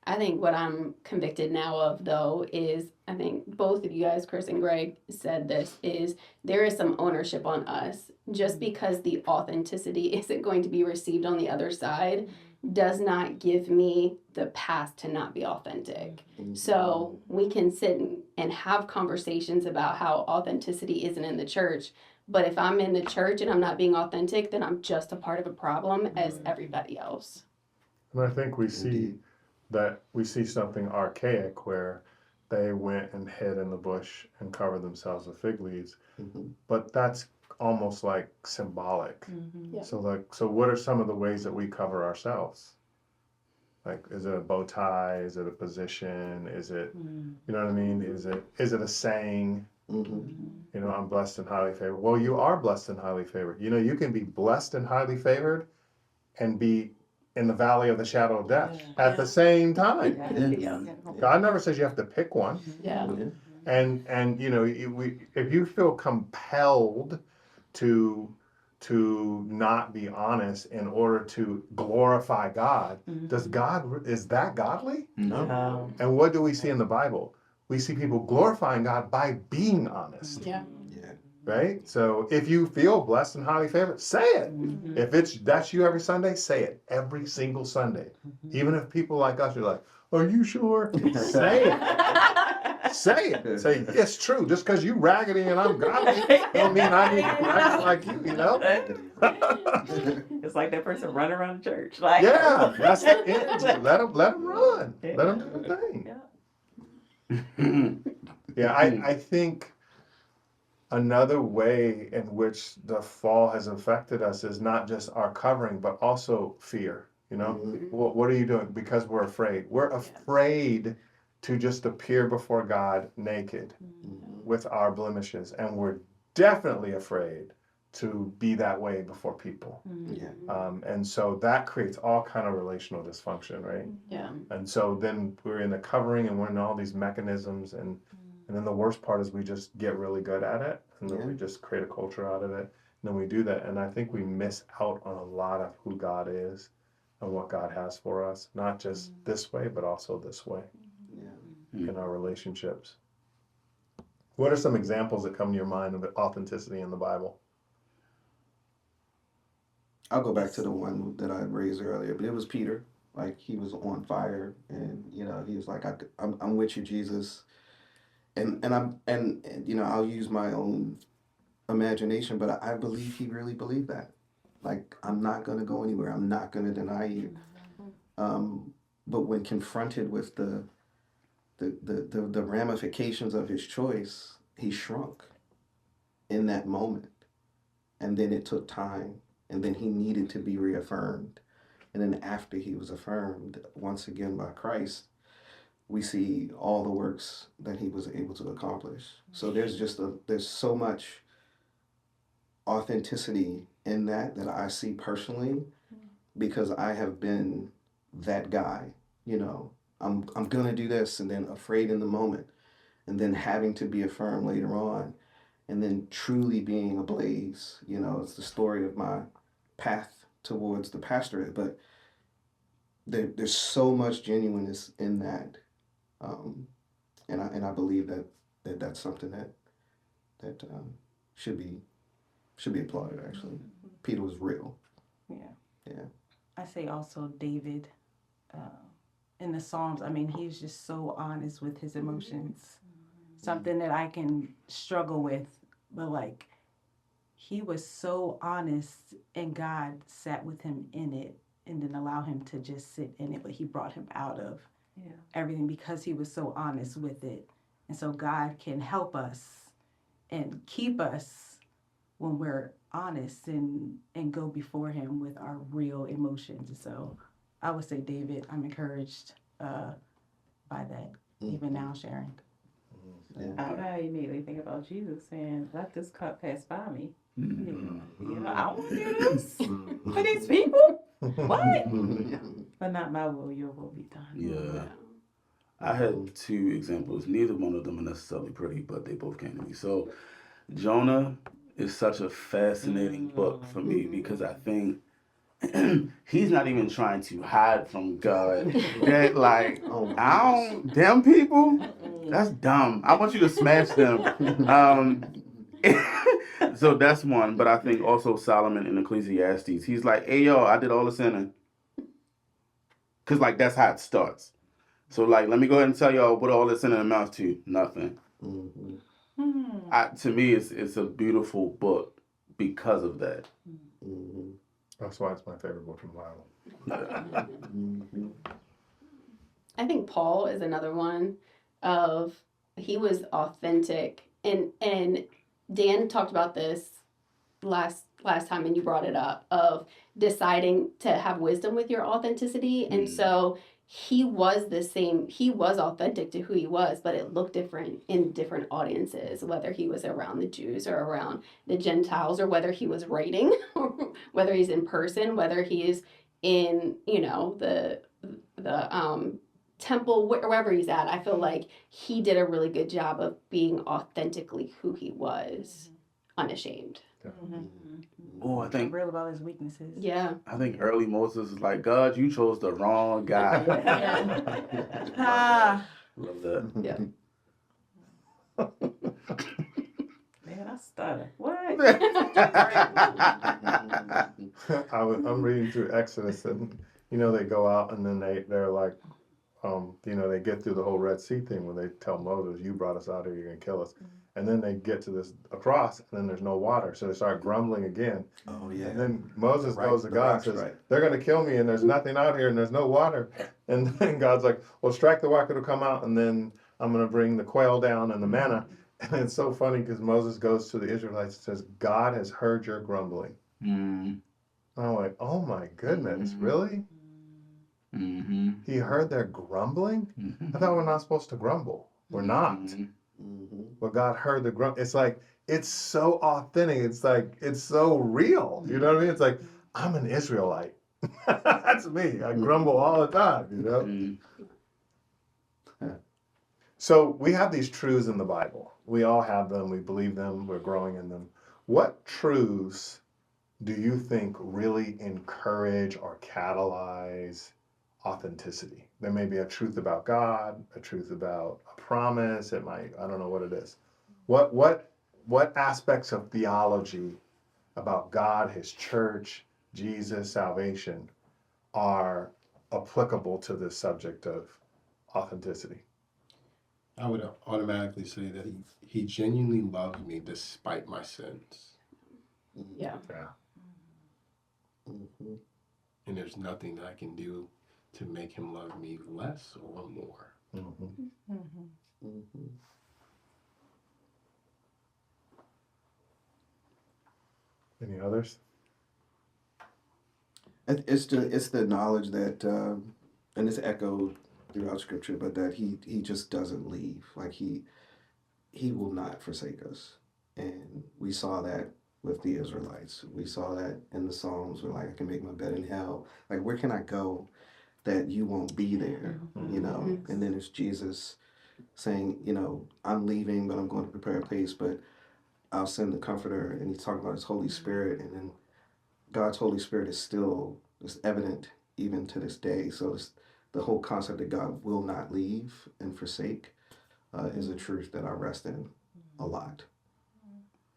I think what I'm convicted now of, though, is I think both of you guys, Chris and Greg, said this, is there is some ownership on us. Just because the authenticity isn't going to be received on the other side does not give me the pass to not be authentic. So we can sit and have conversations about how authenticity isn't in the church. But if I'm in the church and I'm not being authentic, then I'm just a part of a problem as everybody else. And I think we see Indeed. that we see something archaic where they went and hid in the bush and covered themselves with fig leaves, Mhm. but that's almost like symbolic. Yeah. So what are some of the ways that we cover ourselves? Like, is it a bow tie? Is it a position? Is it, you know what I mean? Is it a saying? Mhm. You know, I'm blessed and highly favored. Well, you are blessed and highly favored. You know, you can be blessed and highly favored and be in the valley of the shadow of death at the same time. Yeah. God never says you have to pick one. Yeah. Yeah. And you know, if you feel compelled to not be honest in order to glorify God, is that godly? No. And what do we see in the Bible? We see people glorifying God by being honest. Yeah. Yeah. Right? So if you feel blessed and highly favored, say it. If that's you every Sunday, say it every single Sunday. Even if people like us are like, are you sure? Say it. Say it. Say it's true. Just because you raggedy and I'm godly don't mean I need to be raggedy like you, you know? It's like that person running around the church. Like, Yeah, that's the end. Let them run. Let them do the thing. Yeah, I think another way in which the fall has affected us is not just our covering, but also fear. You know, what are you doing? Because we're afraid. We're afraid to just appear before God naked with our blemishes. And we're definitely afraid to be that way before people. Yeah. And so that creates all kind of relational dysfunction, right? Yeah. And so then we're in the covering and we're in all these mechanisms, and then the worst part is we just get really good at it, and then we just create a culture out of it, and then we do that, and I think we miss out on a lot of who God is and what God has for us, not just this way, but also this way in our relationships. What are some examples that come to your mind of authenticity in the Bible? I'll go back to the one that I raised earlier, but it was Peter. Like, he was on fire, and he was like, I'm with you, Jesus. And I'll use my own imagination, but I believe he really believed that. Like, I'm not gonna go anywhere. I'm not gonna deny you. But when confronted with the ramifications of his choice, he shrunk in that moment. And then it took time, and then he needed to be reaffirmed. And then after he was affirmed once again by Christ, we see all the works that he was able to accomplish. So there's so much authenticity in that I see personally, because I have been that guy. I'm gonna do this, and then afraid in the moment, and then having to be affirmed later on, and then truly being ablaze. It's the story of my path towards the pastorate, but there's so much genuineness in that, and I believe that's something that should be applauded. Actually, Peter was real. Yeah. I say also David, in the Psalms. I mean, he's just so honest with his emotions. Something that I can struggle with, but like, he was so honest, and God sat with him in it and didn't allow him to just sit in it, but he brought him out of everything because he was so honest with it. And so God can help us and keep us when we're honest and go before him with our real emotions. And so I would say David, I'm encouraged by that, even now sharing. I immediately think about Jesus saying, "Let this cup pass by me." I don't want to do this for these people. What? But not my will, your will be done. Yeah. I had two examples. Neither one of them are necessarily pretty, but they both came to me. So Jonah is such a fascinating book for me, because I think he's not even trying to hide from God. That, like, them people, that's dumb. I want you to smash them. So that's one. But I think also Solomon in Ecclesiastes, he's like, hey, yo, I did all the sinning. Because, like, that's how it starts. So, like, let me go ahead and tell y'all what all this sinning amounts to. Nothing. To me, it's a beautiful book because of that. That's why it's my favorite book in the Bible. I think Paul is another one of, he was authentic, and Dan talked about this last time, and you brought it up, of deciding to have wisdom with your authenticity. And so he was authentic to who he was, but it looked different in different audiences, whether he was around the Jews or around the Gentiles, or whether he was writing, or whether he's in person, whether he is in, the temple, wherever he's at. I feel like he did a really good job of being authentically who he was, unashamed. Oh, I think Real about his weaknesses. Yeah. I think early Moses is like, God, you chose the wrong guy. Love that. Yeah. Man, I stutter. What? I'm reading through Exodus, and they go out, and then they're like, they get through the whole Red Sea thing when they tell Moses, you brought us out here, you're gonna kill us. And then they get to this across, and then there's no water, so they start grumbling again. Oh yeah. And then Moses goes to God and says, they're gonna kill me, and there's nothing out here, and there's no water. And then God's like, well, strike the rock, it'll come out, and then I'm gonna bring the quail down and the manna. And it's so funny because Moses goes to the Israelites and says, God has heard your grumbling. And I'm like, oh my goodness, really? He heard their grumbling? I thought we're not supposed to grumble. We're not. Well, God heard the grunt. It's like, it's so authentic. It's like, it's so real. You know what I mean? It's like, I'm an Israelite. That's me. I grumble all the time, you know? Mm. So we have these truths in the Bible. We all have them. We believe them. We're growing in them. What truths do you think really encourage or catalyze authenticity? There may be a truth about God, a truth about a promise. It might, I don't know what it is. What aspects of theology about God, his church, Jesus, salvation are applicable to this subject of authenticity? I would automatically say that he genuinely loved me despite my sins. Yeah. Yeah. And there's nothing that I can do to make him love me less or more. Any others? It's the knowledge that, and it's echoed throughout Scripture, but that he just doesn't leave. Like he will not forsake us, and we saw that with the Israelites. We saw that in the Psalms, where like I can make my bed in hell. Like where can I go that you won't be there? You know. And then it's Jesus saying, you know, I'm leaving, but I'm going to prepare a place, but I'll send the Comforter, and he's talking about his Holy Spirit, and then God's Holy Spirit is evident even to this day. So the whole concept that God will not leave and forsake is a truth that I rest in a lot,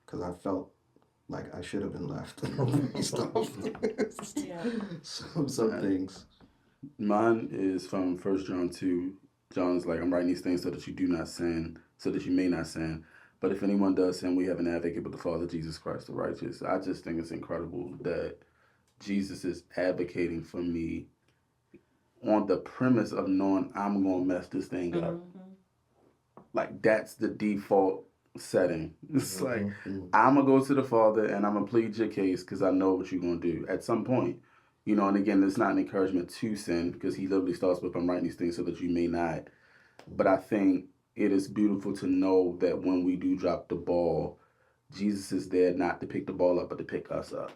because I felt like I should have been left based off some things. Mine is from 1 John 2. John's like, I'm writing these things so that you do not sin, so that you may not sin. But if anyone does sin, we have an advocate with the Father, Jesus Christ the righteous. I just think it's incredible that Jesus is advocating for me on the premise of knowing I'm going to mess this thing up. Like, that's the default setting. It's like, I'm going to go to the Father and I'm going to plead your case because I know what you're going to do at some point. You know, and again, it's not an encouragement to sin, because he literally starts with, I'm writing these things so that you may not. But I think it is beautiful to know that when we do drop the ball, Jesus is there not to pick the ball up, but to pick us up.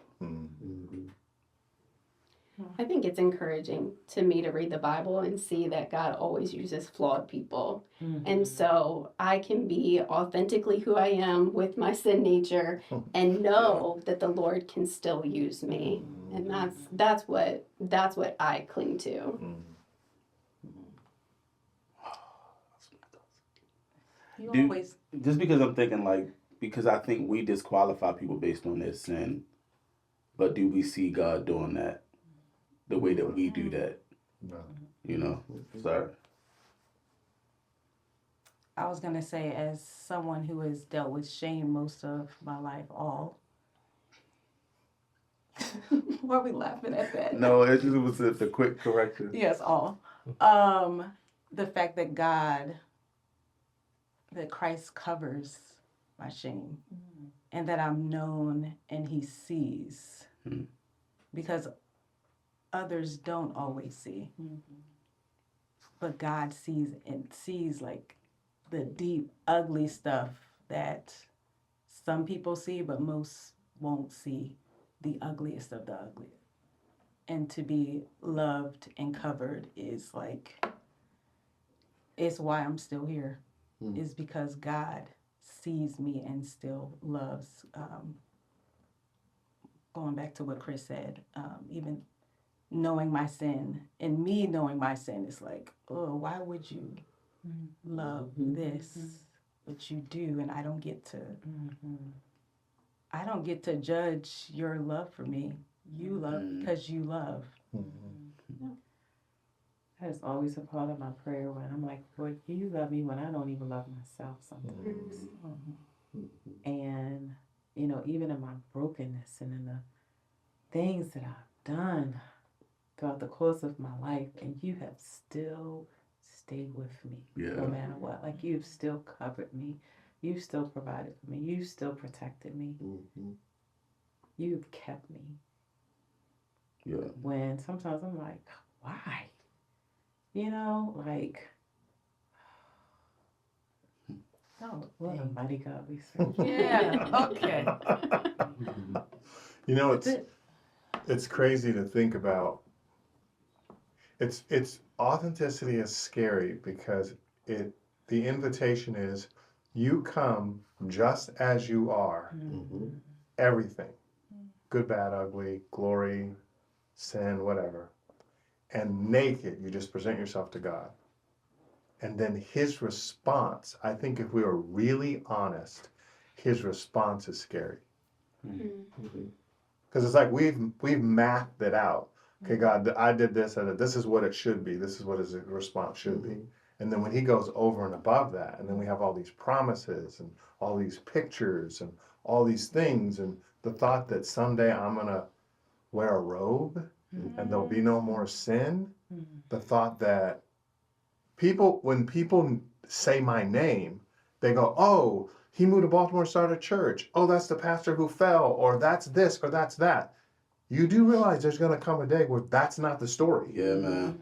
I think it's encouraging to me to read the Bible and see that God always uses flawed people. And so I can be authentically who I am with my sin nature and know that the Lord can still use me. And that's what I cling to. Just because I'm thinking, like, because I think we disqualify people based on their sin, but do we see God doing that the way that we do that? No. You know? Sorry. I was gonna say, as someone who has dealt with shame most of my life, why are we laughing at that? No, it just was the quick correction. Yes, all. The fact that Christ covers my shame, and that I'm known and he sees, because others don't always see, but God sees, and sees like the deep, ugly stuff that some people see, but most won't see the ugliest of the ugly. And to be loved and covered is like, it's why I'm still here, is because God sees me and still loves. Going back to what Chris said, even knowing my sin, and me knowing my sin is like, oh, why would you love this? But you do, and I don't get to judge your love for me. You love because you love. That is always a part of my prayer when I'm like, Lord, you love me when I don't even love myself sometimes. And, you know, even in my brokenness and in the things that I've done throughout the course of my life, and you have still stayed with me no matter what. Like, you've still covered me. You've still provided for me. You've still protected me. You've kept me. Yeah. When sometimes I'm like, why? You know, like, Oh, What a dang. mighty God we serve. Yeah, okay. You know, That's it. it's crazy to think about. It's authenticity is scary because the invitation is you come just as you are, Mhm. everything, good, bad, ugly, glory, sin, whatever, and naked. You just present yourself to God. And then his response, I think if we were really honest, his response is scary. Mhm. Because it's like we've mapped it out. Okay, God, I did this, and this is what it should be. This is what his response should be. And then when he goes over and above that, and then we have all these promises and all these pictures and all these things, and the thought that someday I'm gonna wear a robe and there'll be no more sin. The thought that when people say my name, they go, "Oh, he moved to Baltimore, started a church. Oh, that's the pastor who fell, or that's this, or that's that." You do realize there's going to come a day where that's not the story, Yeah, man.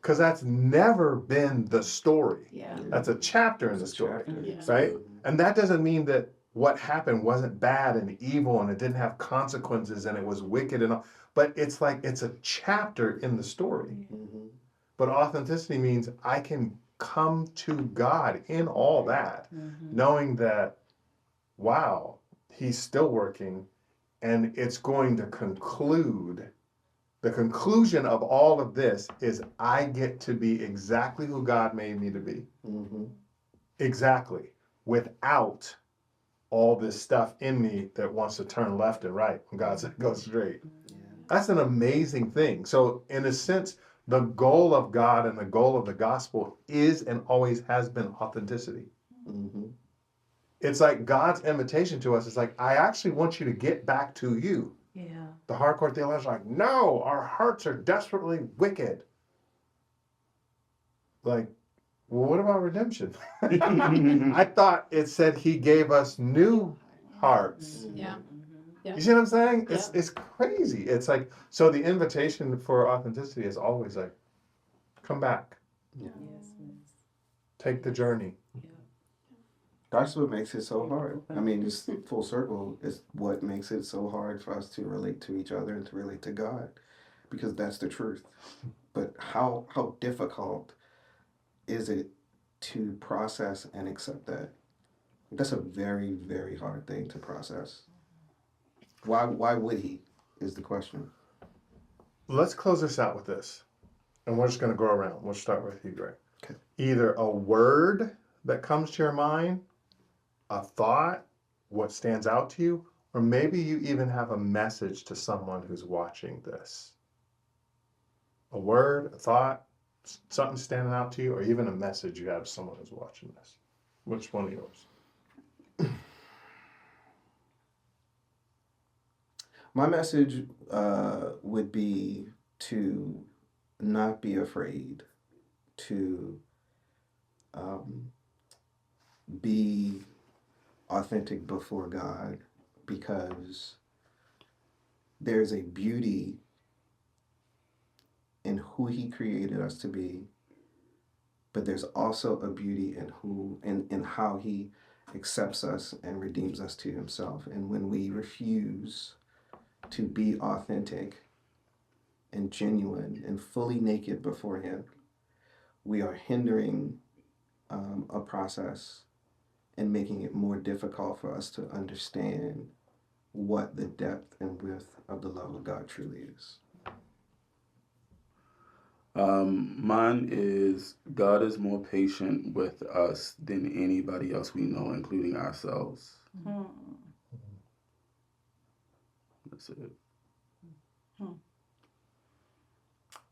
because that's never been the story. Yeah. That's a chapter in the It's a story, chapter. Yeah. right? And that doesn't mean that what happened wasn't bad and evil and it didn't have consequences and it was wicked and all. But it's like it's a chapter in the story. Mhm. But authenticity means I can come to God in all that, knowing that, wow, he's still working and it's going to conclude. The conclusion of all of this is I get to be exactly who God made me to be. Mhm. Exactly. Without all this stuff in me that wants to turn left and right when God said go straight. That's an amazing thing. So, in a sense, the goal of God and the goal of the gospel is and always has been authenticity. Mhm. It's like God's invitation to us is like, I actually want you to get back to you. Yeah. The hardcore theologians are like, no, our hearts are desperately wicked. Like, well, what about redemption? I thought it said he gave us new hearts. Yeah. You see what I'm saying? Yeah. It's crazy. It's like, so the invitation for authenticity is always like, come back, Yes, take the journey. That's what makes it so hard. I mean, it's full circle. It's what makes it so hard for us to relate to each other and to relate to God, because that's the truth. But how difficult is it to process and accept that? That's a very, very hard thing to process. Why would he? Is the question. Let's close this out with this. And we're just going to go around. We'll start with you, Greg. Okay. Either a word that comes to your mind, a thought, what stands out to you, or maybe you even have a message to someone who's watching this. A word, a thought, something standing out to you, or even a message you have to someone who's watching this. Which one of yours? My message would be to not be afraid to be authentic before God, because there's a beauty in who he created us to be, but there's also a beauty in how he accepts us and redeems us to himself. And when we refuse to be authentic and genuine and fully naked before him, we are hindering a process and making it more difficult for us to understand what the depth and width of the love of God truly is. Mine is God is more patient with us than anybody else we know, including ourselves. That's it.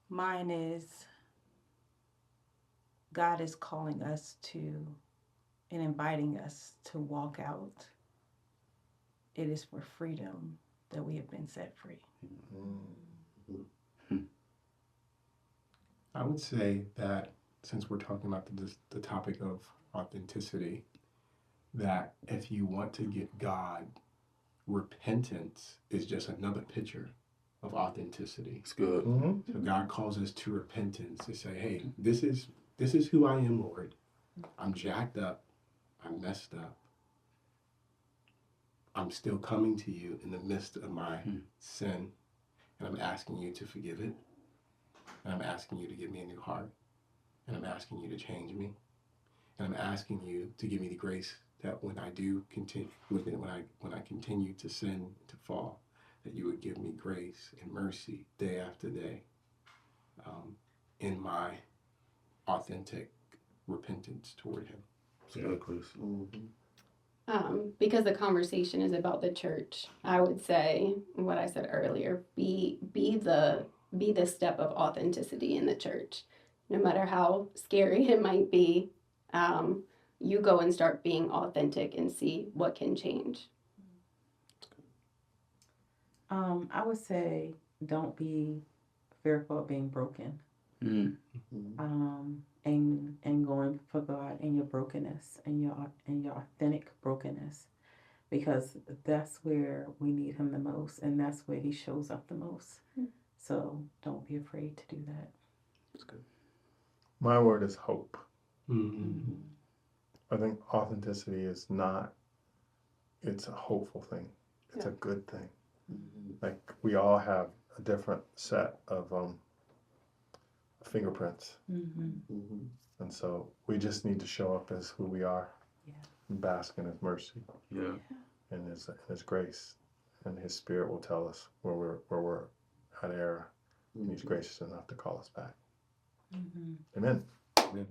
Mine is God is calling us to and inviting us to walk out. It is for freedom that we have been set free. I would say that since we're talking about the topic of authenticity, that if you want to get God, repentance is just another picture of authenticity. It's good. Mm-hmm. So God calls us to repentance to say, hey, this is who I am, Lord. I'm jacked up. I'm messed up. I'm still coming to you in the midst of my sin, and I'm asking you to forgive it. And I'm asking you to give me a new heart. And I'm asking you to change me. And I'm asking you to give me the grace that when I do continue, when I continue to sin, to fall, that you would give me grace and mercy day after day, in my authentic repentance toward Him. Yeah, Chris. Because the conversation is about the church, I would say what I said earlier: be the step of authenticity in the church, no matter how scary it might be. You go and start being authentic and see what can change. I would say don't be fearful of being broken. Mm. And going for God in your brokenness and your authentic brokenness, because that's where we need Him the most, and that's where He shows up the most. So don't be afraid to do that. That's good. My word is hope. Mm-hmm. I think authenticity is not, it's a hopeful thing. It's a good thing. Like we all have a different set of fingerprints. And so we just need to show up as who we are. Yeah. And bask in His mercy. Yeah. And His grace. And His Spirit will tell us where we're at error. And He's gracious enough to call us back. Amen. Amen.